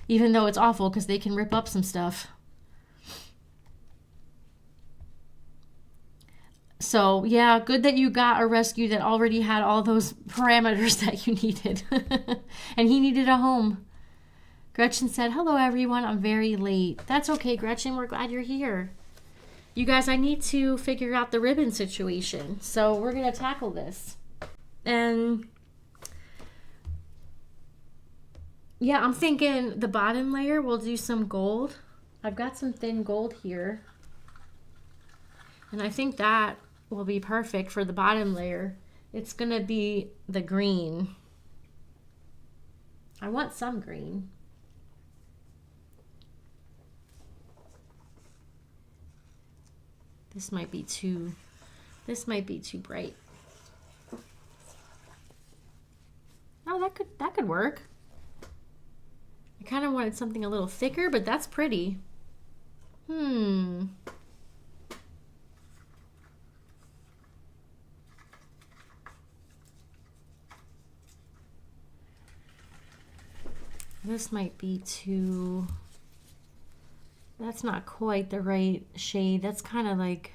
even though it's awful because they can rip up some stuff. So, yeah, good that you got a rescue that already had all those parameters that you needed. And he needed a home. Gretchen said, hello, everyone. I'm very late. That's okay, Gretchen. We're glad you're here. You guys, I need to figure out the ribbon situation. So we're going to tackle this. And yeah, I'm thinking the bottom layer, we'll do some gold. I've got some thin gold here. And I think that will be perfect for the bottom layer. It's going to be the green. I want some green. This might be too bright. Oh, that could work. I kind of wanted something a little thicker, but that's pretty. This might be too... That's not quite the right shade. That's kind of like...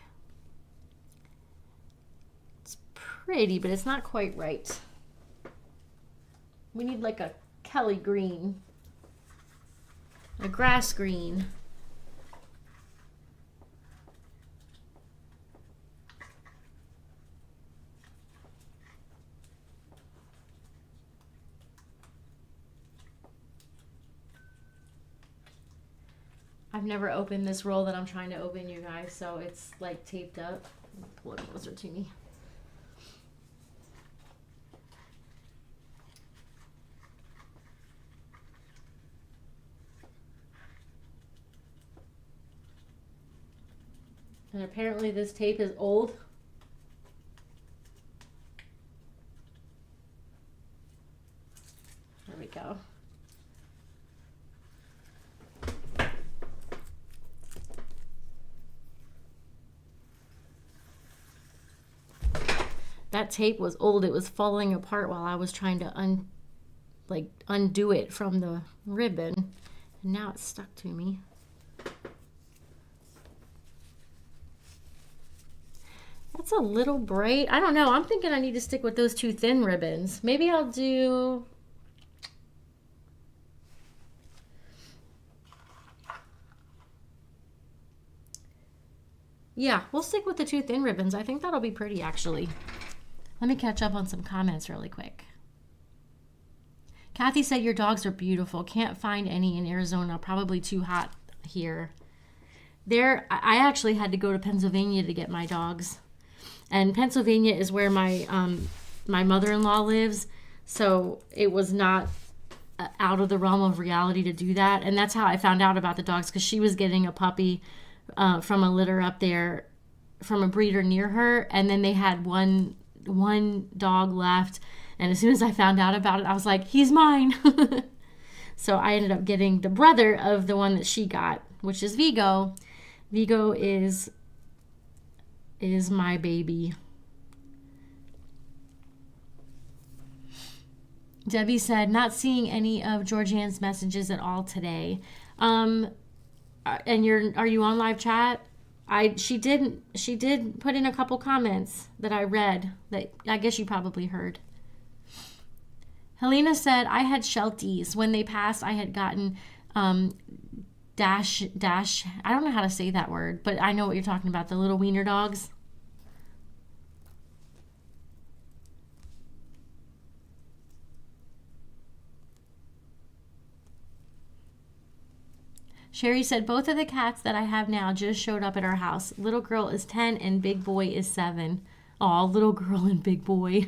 It's pretty, but it's not quite right. We need like a Kelly green, a grass green. I've never opened this roll that I'm trying to open, you guys, so it's like taped up. Pull it closer to me. And apparently this tape is old. There we go. That tape was old. It was falling apart while I was trying to undo it from the ribbon. And now it's stuck to me. That's a little bright. I don't know. I'm thinking I need to stick with those two thin ribbons. Maybe I'll do... Yeah, we'll stick with the two thin ribbons. I think that'll be pretty, actually. Let me catch up on some comments really quick. Kathy said, your dogs are beautiful. Can't find any in Arizona. Probably too hot here. I actually had to go to Pennsylvania to get my dogs. And Pennsylvania is where my mother-in-law lives, so it was not out of the realm of reality to do that. And that's how I found out about the dogs, because she was getting a puppy from a litter up there from a breeder near her, and then they had one dog left. And as soon as I found out about it, I was like, he's mine. So I ended up getting the brother of the one that she got, which is Vigo. Vigo is my baby. Debbie said, not seeing any of Georgianne's messages at all today. And are you on live chat? She did put in a couple comments that I read that I guess you probably heard. Helena said, I had Shelties. When they passed, I had gotten dash, I don't know how to say that word, but I know what you're talking about, the little wiener dogs. Sherry said, both of the cats that I have now just showed up at our house. Little girl is 10 and big boy is 7. Aw, little girl and big boy.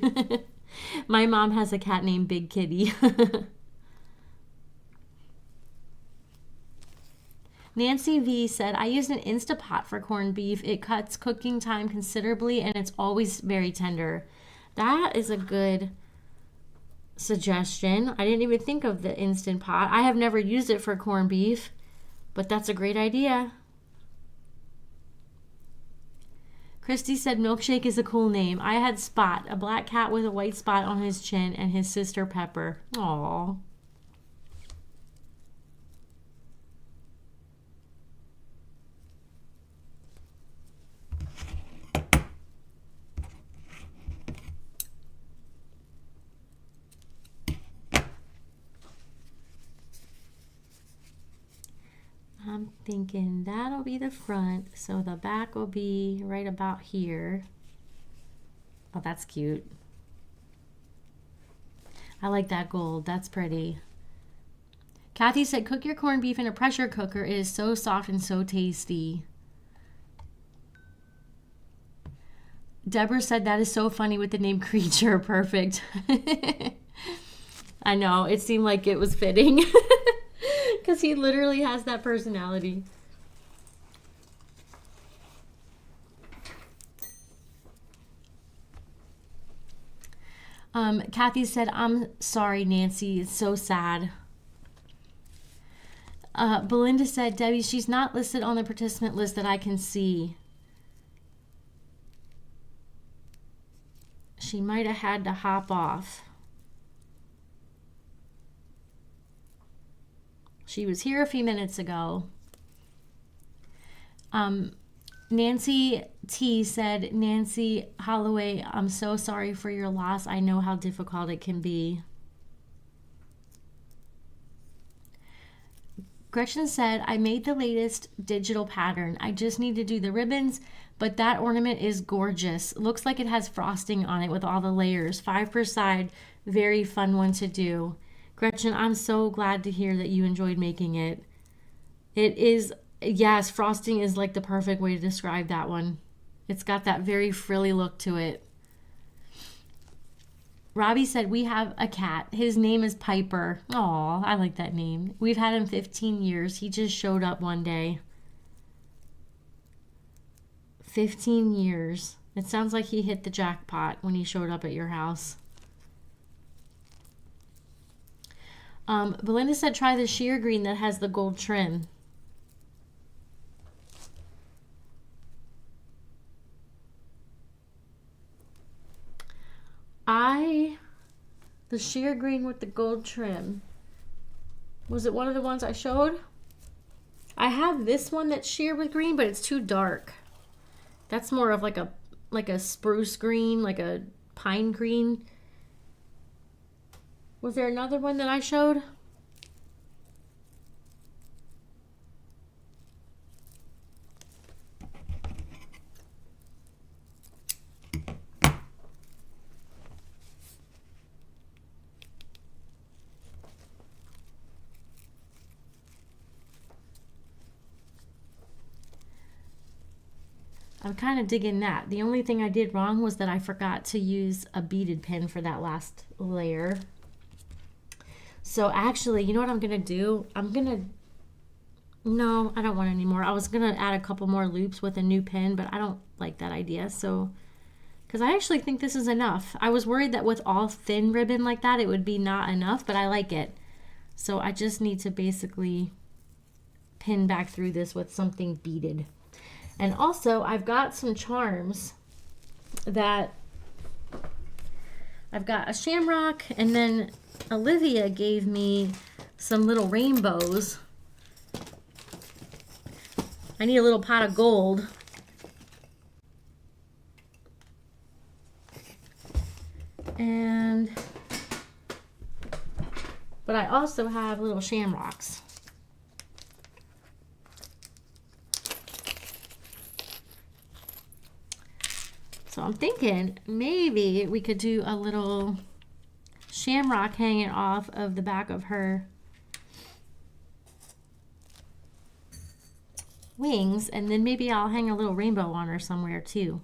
My mom has a cat named Big Kitty. Nancy V said, I used an Instapot for corned beef. It cuts cooking time considerably and it's always very tender. That is a good suggestion. I didn't even think of the Instant Pot. I have never used it for corned beef, but that's a great idea. Christy said, Milkshake is a cool name. I had Spot, a black cat with a white spot on his chin, and his sister Pepper. Aww. I'm thinking that'll be the front, so the back will be right about here. Oh, that's cute. I like that gold. That's pretty. Kathy said, cook your corned beef in a pressure cooker. It is so soft and so tasty. Deborah said, that is so funny with the name Creature. Perfect. I know. It seemed like it was fitting. Because he literally has that personality. Kathy said, I'm sorry, Nancy. It's so sad. Belinda said, Debbie, she's not listed on the participant list that I can see. She might have had to hop off. She was here a few minutes ago. Nancy T said, Nancy Holloway, I'm so sorry for your loss. I know how difficult it can be. Gretchen said, I made the latest digital pattern. I just need to do the ribbons, but that ornament is gorgeous. Looks like it has frosting on it with all the layers. 5 per side. Very fun one to do. Gretchen, I'm so glad to hear that you enjoyed making it. It is, yes, frosting is like the perfect way to describe that one. It's got that very frilly look to it. Robbie said, we have a cat. His name is Piper. Aw, I like that name. We've had him 15 years. He just showed up one day. 15 years. It sounds like he hit the jackpot when he showed up at your house. Belinda said, try the sheer green that has the gold trim. The sheer green with the gold trim. Was it one of the ones I showed? I have this one that's sheer with green, but it's too dark. That's more of like a spruce green, like a pine green. Was there another one that I showed? I'm kind of digging that. The only thing I did wrong was that I forgot to use a beaded pin for that last layer. So actually, you know what I'm going to do? No, I don't want any more. I was going to add a couple more loops with a new pin, but I don't like that idea. So, because I actually think this is enough. I was worried that with all thin ribbon like that, it would be not enough, but I like it. So I just need to basically pin back through this with something beaded. And also, I've got some charms that I've got a shamrock, and then Olivia gave me some little rainbows I need a little pot of gold. But I also have little shamrocks. So I'm thinking maybe we could do a little shamrock hanging off of the back of her wings, and then maybe I'll hang a little rainbow on her somewhere too.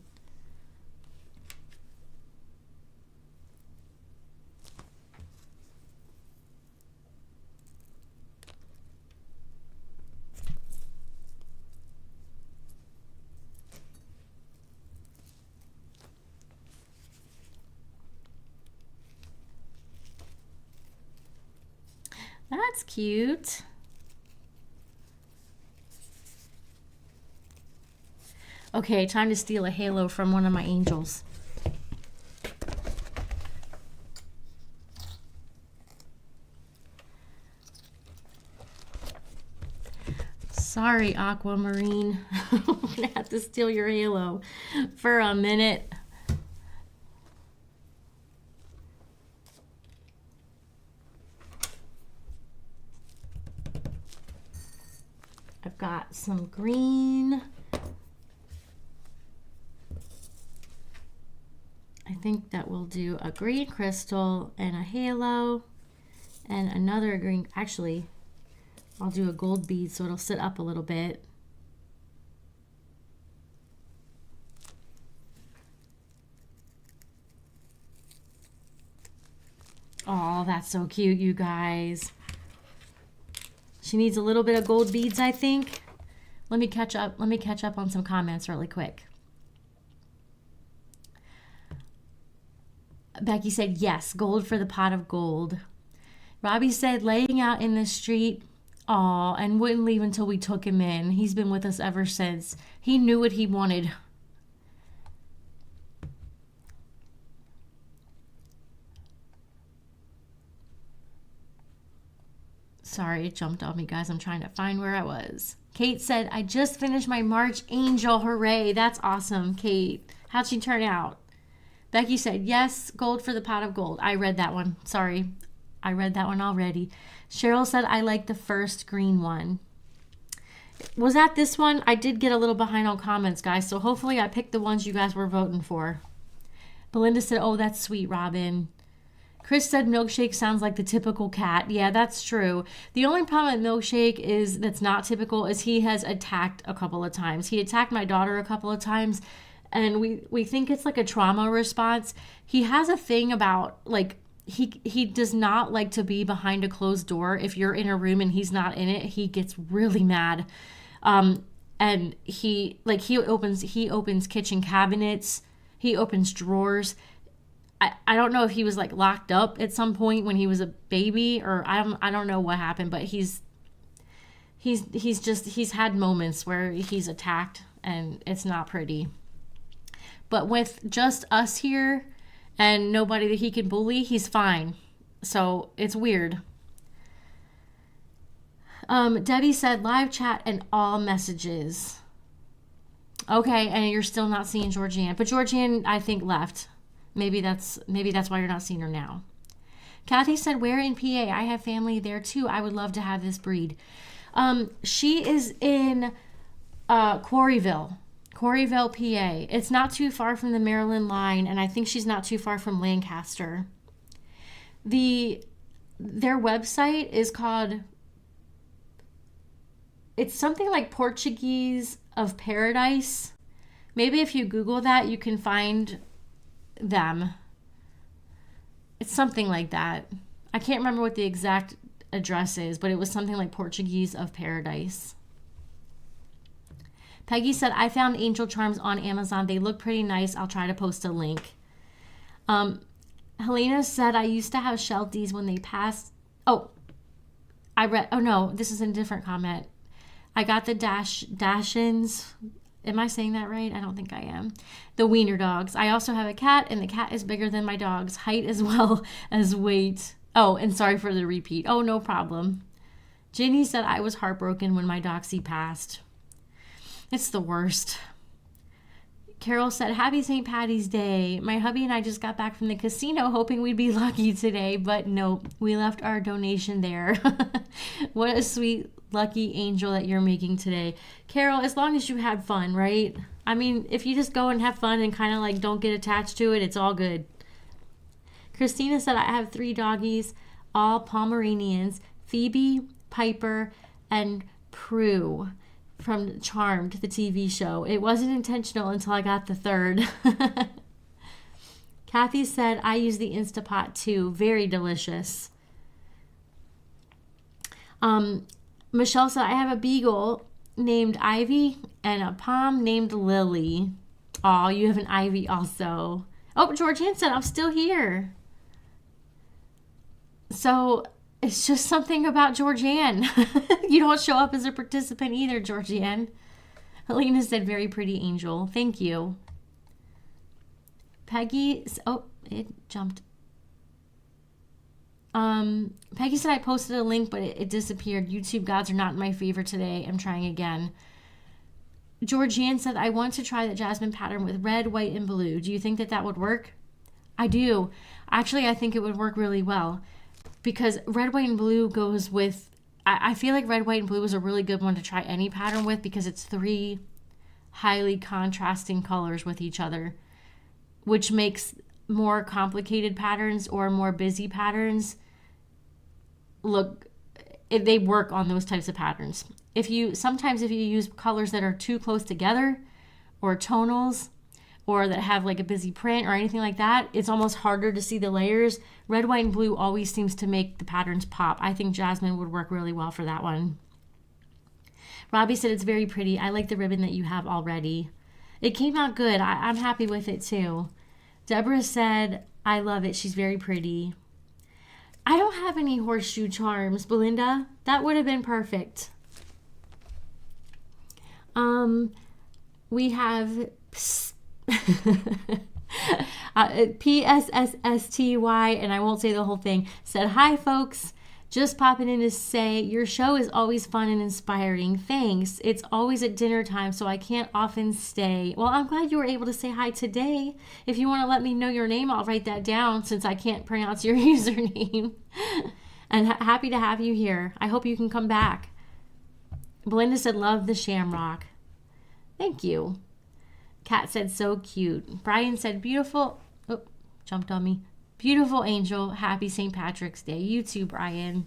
That's cute. Okay, time to steal a halo from one of my angels. Sorry, Aquamarine. I'm gonna have to steal your halo for a minute. I've got some green. I think that we'll do a green crystal and a halo and another green. Actually, I'll do a gold bead so it'll sit up a little bit. Oh, that's so cute, you guys. She needs a little bit of gold beads, I think. Let me catch up on some comments really quick. Becky said, yes, gold for the pot of gold. Robbie said, laying out in the street, aw, and wouldn't leave until we took him in. He's been with us ever since. He knew what he wanted. Sorry, it jumped on me, guys. I'm trying to find where I was. Kate said, I just finished my March Angel. Hooray. That's awesome, Kate. How'd she turn out? Becky said, yes, gold for the pot of gold. I read that one. Sorry. I read that one already. Cheryl said, I like the first green one. Was that this one? I did get a little behind on comments, guys, so hopefully I picked the ones you guys were voting for. Belinda said, oh, that's sweet, Robin. Chris said Milkshake sounds like the typical cat. Yeah, that's true. The only problem with Milkshake is that's not typical is he has attacked a couple of times. He attacked my daughter a couple of times, and we think it's like a trauma response. He has a thing about, like, he does not like to be behind a closed door. If you're in a room and he's not in it, he gets really mad. And he opens kitchen cabinets. He opens drawers. I don't know if he was like locked up at some point when he was a baby, or I don't know what happened, but he's had moments where he's attacked and it's not pretty. But with just us here and nobody that he can bully, he's fine. So it's weird. Debbie said live chat and all messages. Okay, and you're still not seeing Georgianne, but Georgianne I think left. Maybe that's why you're not seeing her now. Kathy said, where in PA? I have family there too. I would love to have this breed. She is in Quarryville, PA. It's not too far from the Maryland line, and I think she's not too far from Lancaster. Their website is called, it's something like Portuguese of Paradise. Maybe if you Google that, you can find them. It's something like that. I can't remember what the exact address is, but it was something like Portuguese of Paradise. Peggy said, I found angel charms on Amazon. They look pretty nice. I'll try to post a link. Helena said, I used to have Shelties when they passed. Oh no, this is a different comment. I got the Dachshunds. Am I saying that right? I don't think I am. The wiener dogs. I also have a cat, and the cat is bigger than my dog's height as well as weight. Oh, and sorry for the repeat. Oh, no problem. Ginny said I was heartbroken when my Doxy passed. It's the worst. Carol said, happy St. Patty's Day. My hubby and I just got back from the casino hoping we'd be lucky today, but nope, we left our donation there. What a sweet, lucky angel that you're making today. Carol, as long as you had fun, right? I mean, if you just go and have fun and kind of like don't get attached to it, it's all good. Christina said, I have 3 doggies, all Pomeranians, Phoebe, Piper, and Prue from Charmed, the TV show. It wasn't intentional until I got the 3rd. Kathy said, I use the Instapot too. Very delicious. Michelle said, I have a beagle named Ivy and a pom named Lily. Oh, you have an Ivy also. Oh, Georgianne said, I'm still here. So it's just something about Georgianne. You don't show up as a participant either, Georgianne. Helena said, very pretty angel. Thank you. Peggy, oh, it jumped. Peggy said I posted a link, but it disappeared. YouTube gods are not my favor today. I'm trying again. Georgianne said, I want to try the jasmine pattern with red, white, and blue. Do you think that would work? I do. Actually, I think it would work really well because red, white, and blue goes with, I feel like red, white, and blue is a really good one to try any pattern with because it's 3 highly contrasting colors with each other, which makes more complicated patterns or more busy patterns look, if they work on those types of patterns. Sometimes if you use colors that are too close together or tonals or that have like a busy print or anything like that, it's almost harder to see the layers. Red, white, and blue always seems to make the patterns pop. I think jasmine would work really well for that one. Robbie said it's very pretty. I like the ribbon that you have already. It came out good. I'm happy with it too. Deborah said, I love it. She's very pretty. I don't have any horseshoe charms, Belinda. That would have been perfect. We have PSSSTY, and I won't say the whole thing, said, hi, folks. Just popping in to say, your show is always fun and inspiring. Thanks. It's always at dinner time, so I can't often stay. Well, I'm glad you were able to say hi today. If you want to let me know your name, I'll write that down since I can't pronounce your username. And happy to have you here. I hope you can come back. Belinda said, love the shamrock. Thank you. Kat said, so cute. Brian said, beautiful. Oh, jumped on me. Beautiful angel. Happy St. Patrick's Day. You too, Brian.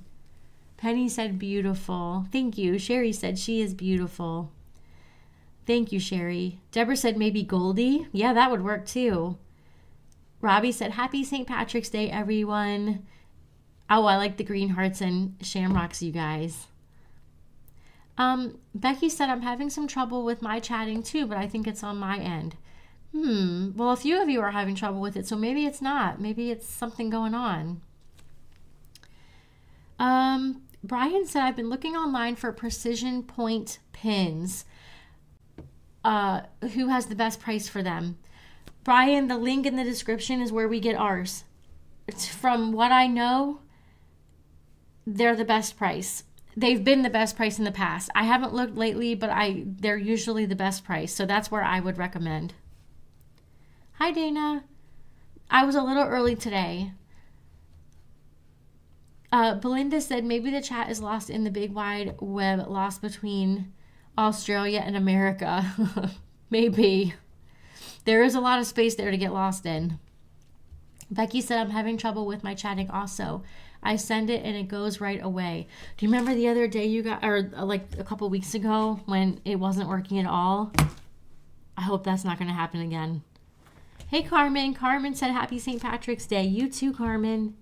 Penny said, beautiful. Thank you. Sherry said, she is beautiful. Thank you, Sherry. Deborah said, maybe Goldie. Yeah, that would work too. Robbie said, happy St. Patrick's Day, everyone. Oh, I like the green hearts and shamrocks, you guys. Becky said, I'm having some trouble with my chatting too, but I think it's on my end. Well, a few of you are having trouble with it, so maybe it's not. Maybe it's something going on. Brian said, I've been looking online for precision point pins. Who has the best price for them? Brian, the link in the description is where we get ours. From what I know, they're the best price. They've been the best price in the past. I haven't looked lately, but they're usually the best price, so that's where I would recommend. Hi, Dana. I was a little early today. Belinda said, maybe the chat is lost in the big wide web, lost between Australia and America. Maybe. There is a lot of space there to get lost in. Becky said, I'm having trouble with my chatting also. I send it and it goes right away. Do you remember the other day or like a couple weeks ago when it wasn't working at all? I hope that's not going to happen again. Hey, Carmen. Carmen said, happy St. Patrick's Day. You too, Carmen.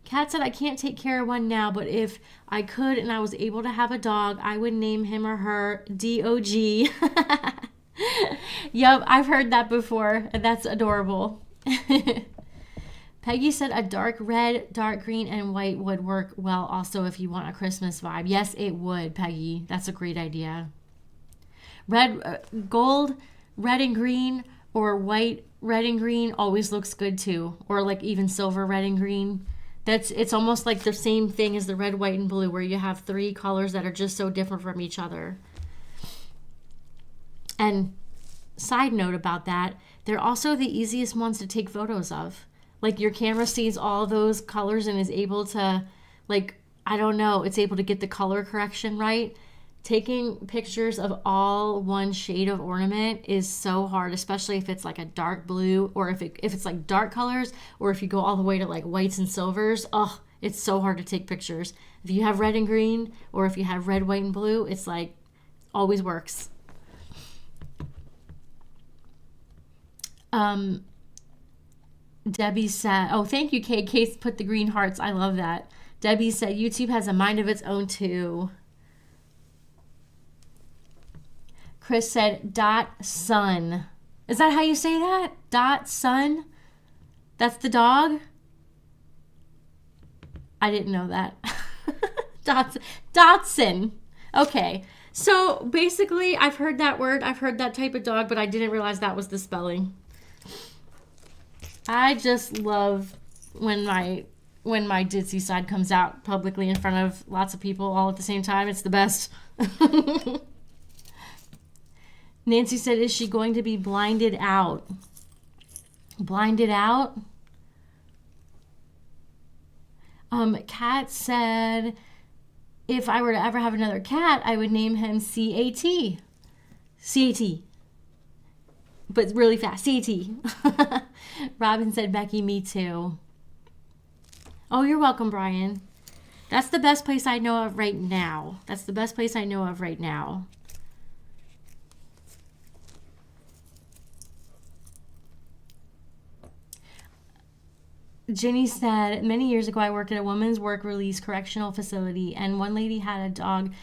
Kat said, I can't take care of one now, but if I could and I was able to have a dog, I would name him or her D-O-G. Yep, I've heard that before, and that's adorable. Peggy said, a dark red, dark green, and white would work well also if you want a Christmas vibe. Yes, it would, Peggy. That's a great idea. Gold, red and green, or white, red and green always looks good too. Or like even silver, red and green. It's almost like the same thing as the red, white, and blue, where you have 3 colors that are just so different from each other. And side note about that, they're also the easiest ones to take photos of. Like your camera sees all those colors and is able to, like, I don't know, it's able to get the color correction right. Taking pictures of all one shade of ornament is so hard, especially if it's like a dark blue, or if it's like dark colors, or if you go all the way to like whites and silvers. Oh, it's so hard to take pictures. If you have red and green, or if you have red, white, and blue, it's like always works. Debbie said, oh, thank you, Kate. Kate put the green hearts. I love that. Debbie said, YouTube has a mind of its own, too. Chris said, Dot Sun. Is that how you say that? Dot Sun? That's the dog? I didn't know that. Dotson. Okay. So basically, I've heard that word. I've heard that type of dog, but I didn't realize that was the spelling. I just love when my ditzy side comes out publicly in front of lots of people all at the same time. It's the best. Nancy said, is she going to be blinded out? Blinded out? Kat said, if I were to ever have another cat, I would name him C-A-T. C-A-T. But really fast. C-A-T. Robin said, Becky, me too. Oh, you're welcome, Brian. That's the best place I know of right now. That's the best place I know of right now. Jenny said, many years ago I worked at a women's work release correctional facility, and one lady had a dog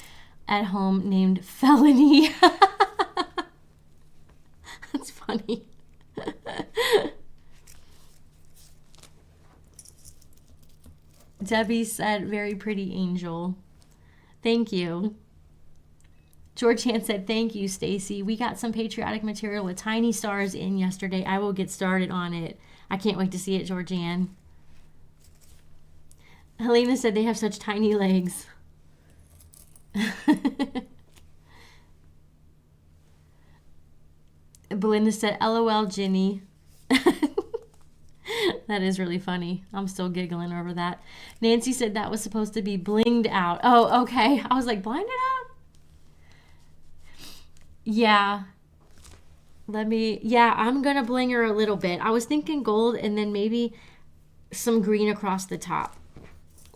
at home named Felony. That's funny. Debbie said, very pretty angel. Thank you. Georgianne said, thank you, Stacy. We got some patriotic material with tiny stars in yesterday. I will get started on it. I can't wait to see it, Georgianne. Helena said they have such tiny legs. Belinda said, LOL, Ginny. That is really funny. I'm still giggling over that. Nancy said that was supposed to be blinged out. Oh, okay. I was like, blinded out? Yeah. I'm going to bling her a little bit. I was thinking gold and then maybe some green across the top.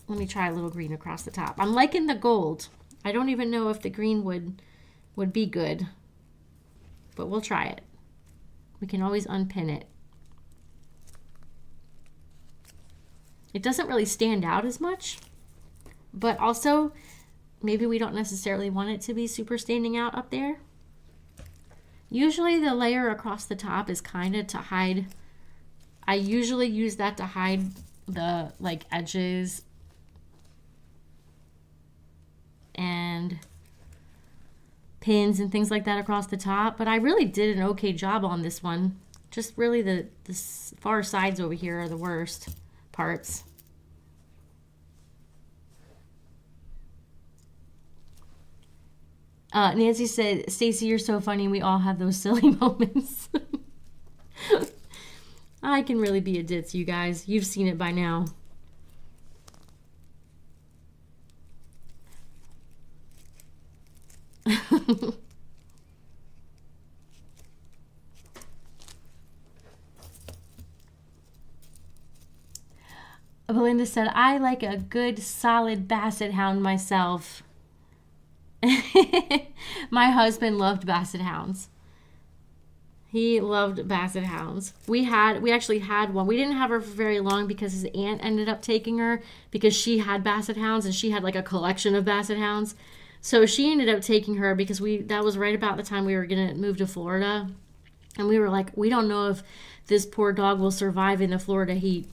Let me try a little green across the top. I'm liking the gold. I don't even know if the green would be good, but we'll try it. We can always unpin it. It doesn't really stand out as much, but also maybe we don't necessarily want it to be super standing out up there. Usually the layer across the top is kind of to hide. I usually use that to hide the like edges and pins and things like that across the top, but I really did an okay job on this one. Just really the far sides over here are the worst parts. Nancy said, Stacy, you're so funny. We all have those silly moments. I can really be a ditz, you guys. You've seen it by now. Belinda said, I like a good solid basset hound myself. My husband loved basset hounds. He loved basset hounds. We actually had one. We didn't have her for very long because his aunt ended up taking her because she had basset hounds and she had like a collection of basset hounds. So she ended up taking her because that was right about the time we were going to move to Florida. And we were like, we don't know if this poor dog will survive in the Florida heat.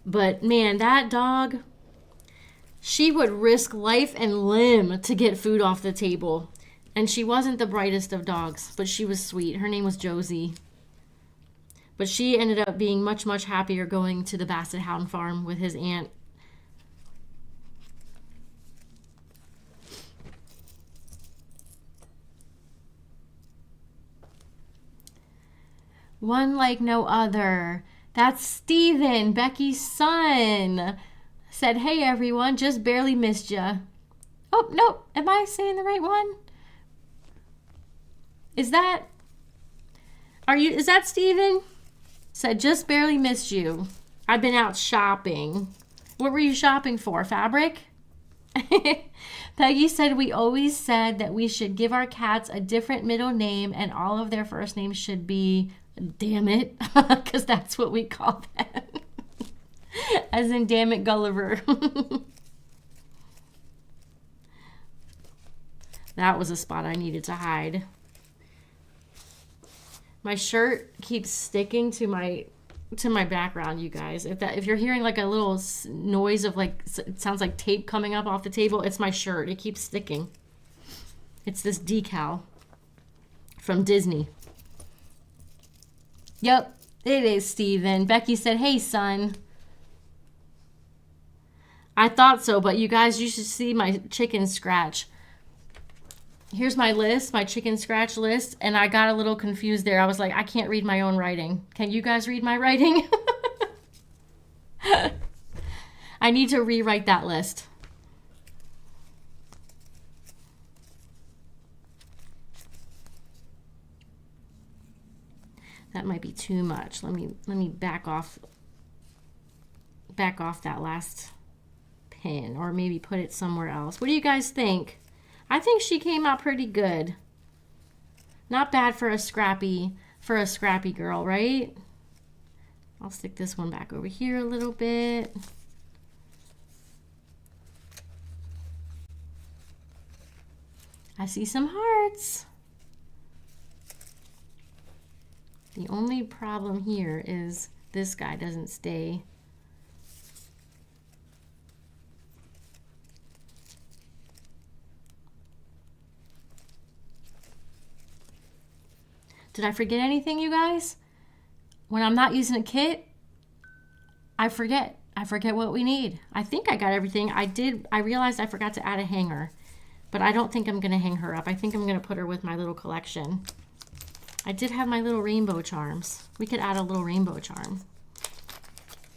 But man, that dog, she would risk life and limb to get food off the table. And she wasn't the brightest of dogs, but she was sweet. Her name was Josie. But she ended up being much, much happier going to the Basset Hound farm with his aunt. One like no other. That's Steven, Becky's son. Said, hey everyone, just barely missed ya. Oh, no. Am I saying the right one? Is that Steven? Said, just barely missed you. I've been out shopping. What were you shopping for? Fabric? Peggy said, we always said that we should give our cats a different middle name and all of their first names should be, damn it, because that's what we call them. As in, damn it, Gulliver. That was a spot I needed to hide. My shirt keeps sticking to my background, you guys. If you're hearing like a little noise of like, it sounds like tape coming up off the table, it's my shirt. It keeps sticking. It's this decal from Disney. Yep, it is Steven. Becky said, hey, son. I thought so, but you guys, you should see my chicken scratch. Here's my list, my chicken scratch list, and I got a little confused there. I was like, I can't read my own writing. Can you guys read my writing? I need to rewrite that list. That might be too much. Let me back off that last pin, or maybe put it somewhere else. What do you guys think? I think she came out pretty good. Not bad for a scrappy girl, right? I'll stick this one back over here a little bit. I see some hearts. The only problem here is this guy doesn't stay. Did I forget anything, you guys? When I'm not using a kit, I forget. I forget what we need. I think I got everything. I realized I forgot to add a hanger, but I don't think I'm going to hang her up. I think I'm going to put her with my little collection. I did have my little rainbow charms. We could add a little rainbow charm.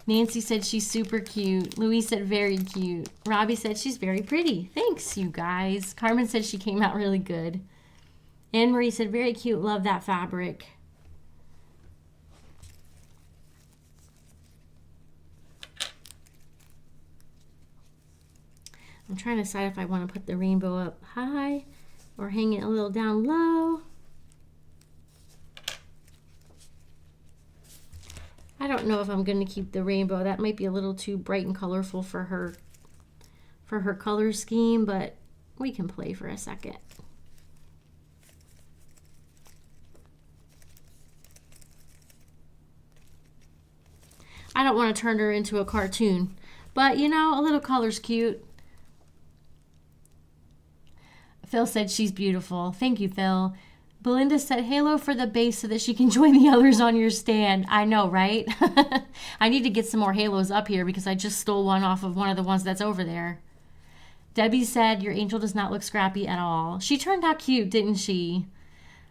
Nancy said she's super cute. Louise said very cute. Robbie said she's very pretty. Thanks, you guys. Carmen said she came out really good. Anne-Marie said, very cute, love that fabric. I'm trying to decide if I want to put the rainbow up high or hang it a little down low. I don't know if I'm going to keep the rainbow. That might be a little too bright and colorful for her color scheme, but we can play for a second. I don't want to turn her into a cartoon, but you know, a little color's cute. Phil said she's beautiful. Thank you, Phil. Belinda said halo for the base so that she can join the others on your stand. I know, right? I need to get some more halos up here because I just stole one off of one of the ones that's over there. Debbie said your angel does not look scrappy at all. She turned out cute, didn't she?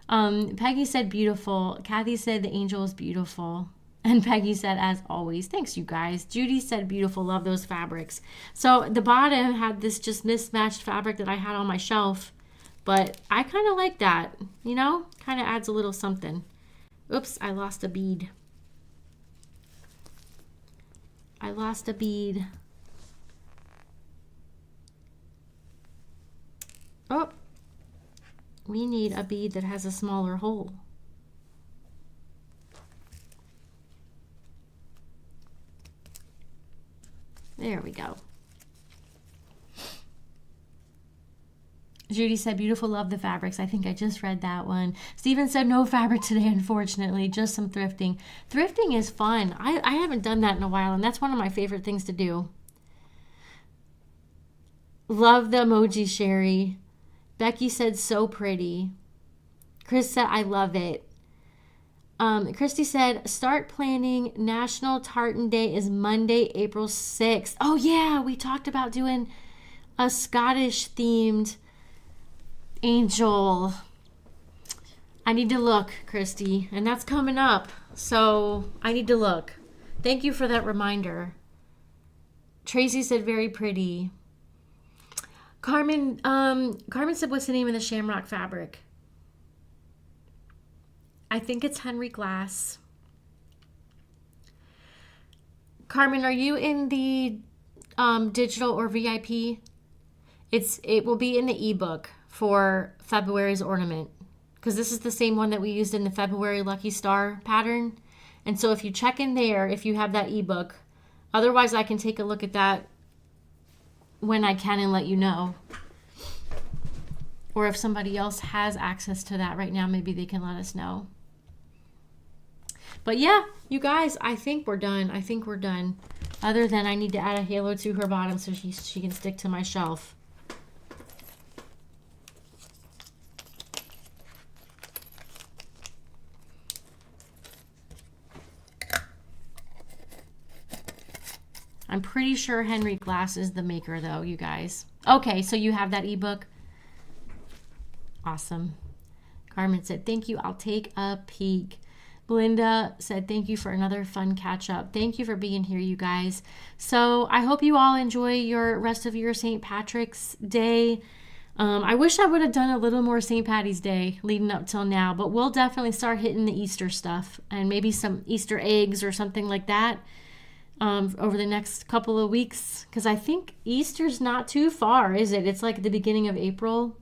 Peggy said beautiful. Kathy said the angel is beautiful. And Peggy said, as always, thanks you guys. Judy said, beautiful, love those fabrics. So the bottom had this just mismatched fabric that I had on my shelf, but I kind of like that, you know, kind of adds a little something. Oops, I lost a bead. I lost a bead. Oh, we need a bead that has a smaller hole. There we go. Judy said, beautiful, love the fabrics. I think I just read that one. Steven said, no fabric today, unfortunately, just some thrifting. Thrifting is fun. I haven't done that in a while, and that's one of my favorite things to do. Love the emoji, Sherry. Becky said, so pretty. Chris said, I love it. Christy said, start planning. National Tartan Day is Monday, April 6th. Oh, yeah, we talked about doing a Scottish-themed angel. I need to look, Christy, and that's coming up. So I need to look. Thank you for that reminder. Tracy said very pretty. Carmen said, what's the name of the shamrock fabric? I think it's Henry Glass. Carmen, are you in the digital or VIP? It will be in the ebook for February's ornament, because this is the same one that we used in the February Lucky Star pattern. And so if you check in there, if you have that ebook, otherwise I can take a look at that when I can and let you know. Or if somebody else has access to that right now, maybe they can let us know. But yeah, you guys, I think we're done. I think we're done. Other than I need to add a halo to her bottom so she can stick to my shelf. I'm pretty sure Henry Glass is the maker though, you guys. Okay, so you have that ebook? Awesome. Carmen said, thank you. I'll take a peek. Belinda said, thank you for another fun catch up. Thank you for being here, you guys. So I hope you all enjoy your rest of your St. Patrick's Day. I wish I would have done a little more St. Patty's Day leading up till now, but we'll definitely start hitting the Easter stuff and maybe some Easter eggs or something like that over the next couple of weeks, because I think Easter's not too far, is it? It's like the beginning of April.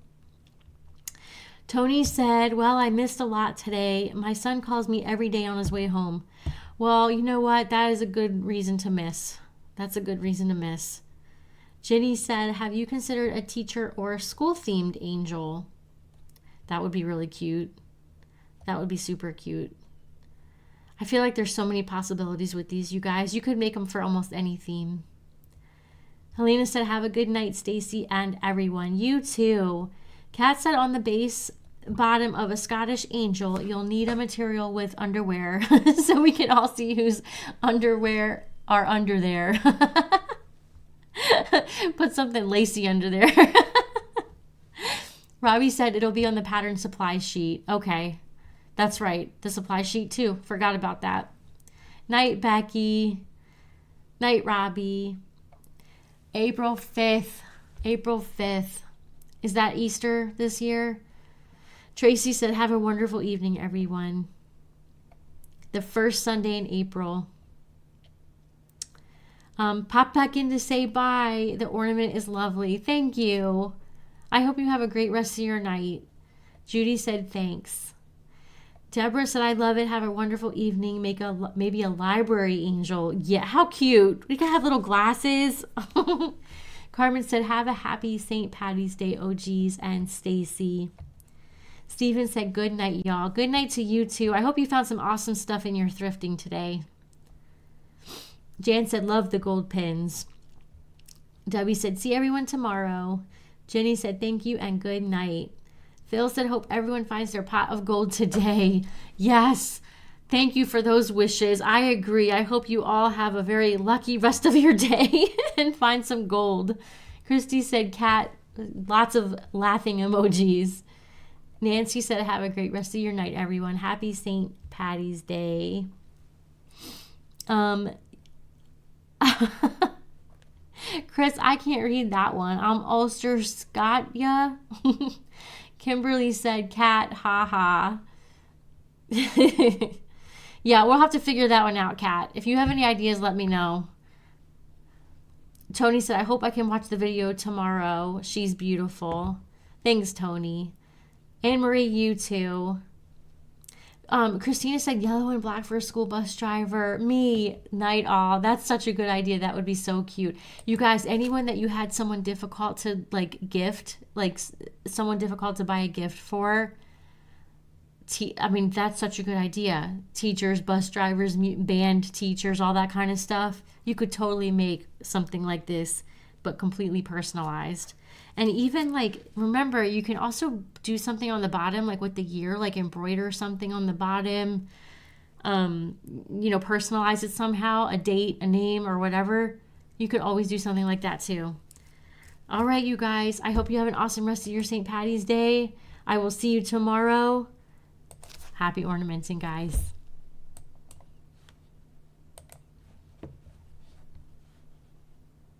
Tony said, well, I missed a lot today. My son calls me every day on his way home. Well, you know what? That is a good reason to miss. That's a good reason to miss. Jenny said, have you considered a teacher or a school-themed angel? That would be really cute. That would be super cute. I feel like there's so many possibilities with these, you guys. You could make them for almost any theme. Helena said, have a good night, Stacy, and everyone. You too. Kat said, on the base bottom of a Scottish angel, you'll need a material with underwear so we can all see whose underwear are under there. Put something lacy under there. Robbie said it'll be on the pattern supply sheet. Okay, that's right. The supply sheet too. Forgot about that. Night, Becky. Night, Robbie. April 5th. April 5th. Is that Easter this year? Tracy said, have a wonderful evening, everyone. The first Sunday in April. Pop back in to say bye. The ornament is lovely. Thank you. I hope you have a great rest of your night. Judy said, thanks. Deborah said, I love it. Have a wonderful evening. Make maybe a library angel. Yeah, how cute. We could have little glasses. Carmen said, have a happy St. Patty's Day, OGs and Stacy. Stephen said, good night, y'all. Good night to you too. I hope you found some awesome stuff in your thrifting today. Jan said, love the gold pins. Debbie said, see everyone tomorrow. Jenny said, thank you and good night. Phil said, hope everyone finds their pot of gold today. Yes. Thank you for those wishes. I agree. I hope you all have a very lucky rest of your day and find some gold. Christy said, Kat, lots of laughing emojis. Nancy said, have a great rest of your night, everyone. Happy St. Patty's Day. Chris, I can't read that one. Ulster Scotia. Kimberly said, Kat, ha. Yeah, we'll have to figure that one out, Kat. If you have any ideas, let me know. Tony said, I hope I can watch the video tomorrow. She's beautiful. Thanks, Tony. Anne Marie, you too. Christina said, yellow and black for a school bus driver. Me, night all. That's such a good idea. That would be so cute. You guys, anyone that you had someone difficult to gift, someone difficult to buy a gift for, I mean, that's such a good idea. Teachers, bus drivers, band teachers, all that kind of stuff. You could totally make something like this, but completely personalized. And even remember, you can also do something on the bottom, with the year, embroider something on the bottom, personalize it somehow, a date, a name, or whatever. You could always do something like that too. All right, you guys, I hope you have an awesome rest of your St. Patty's Day. I will see you tomorrow. Happy ornamenting, guys.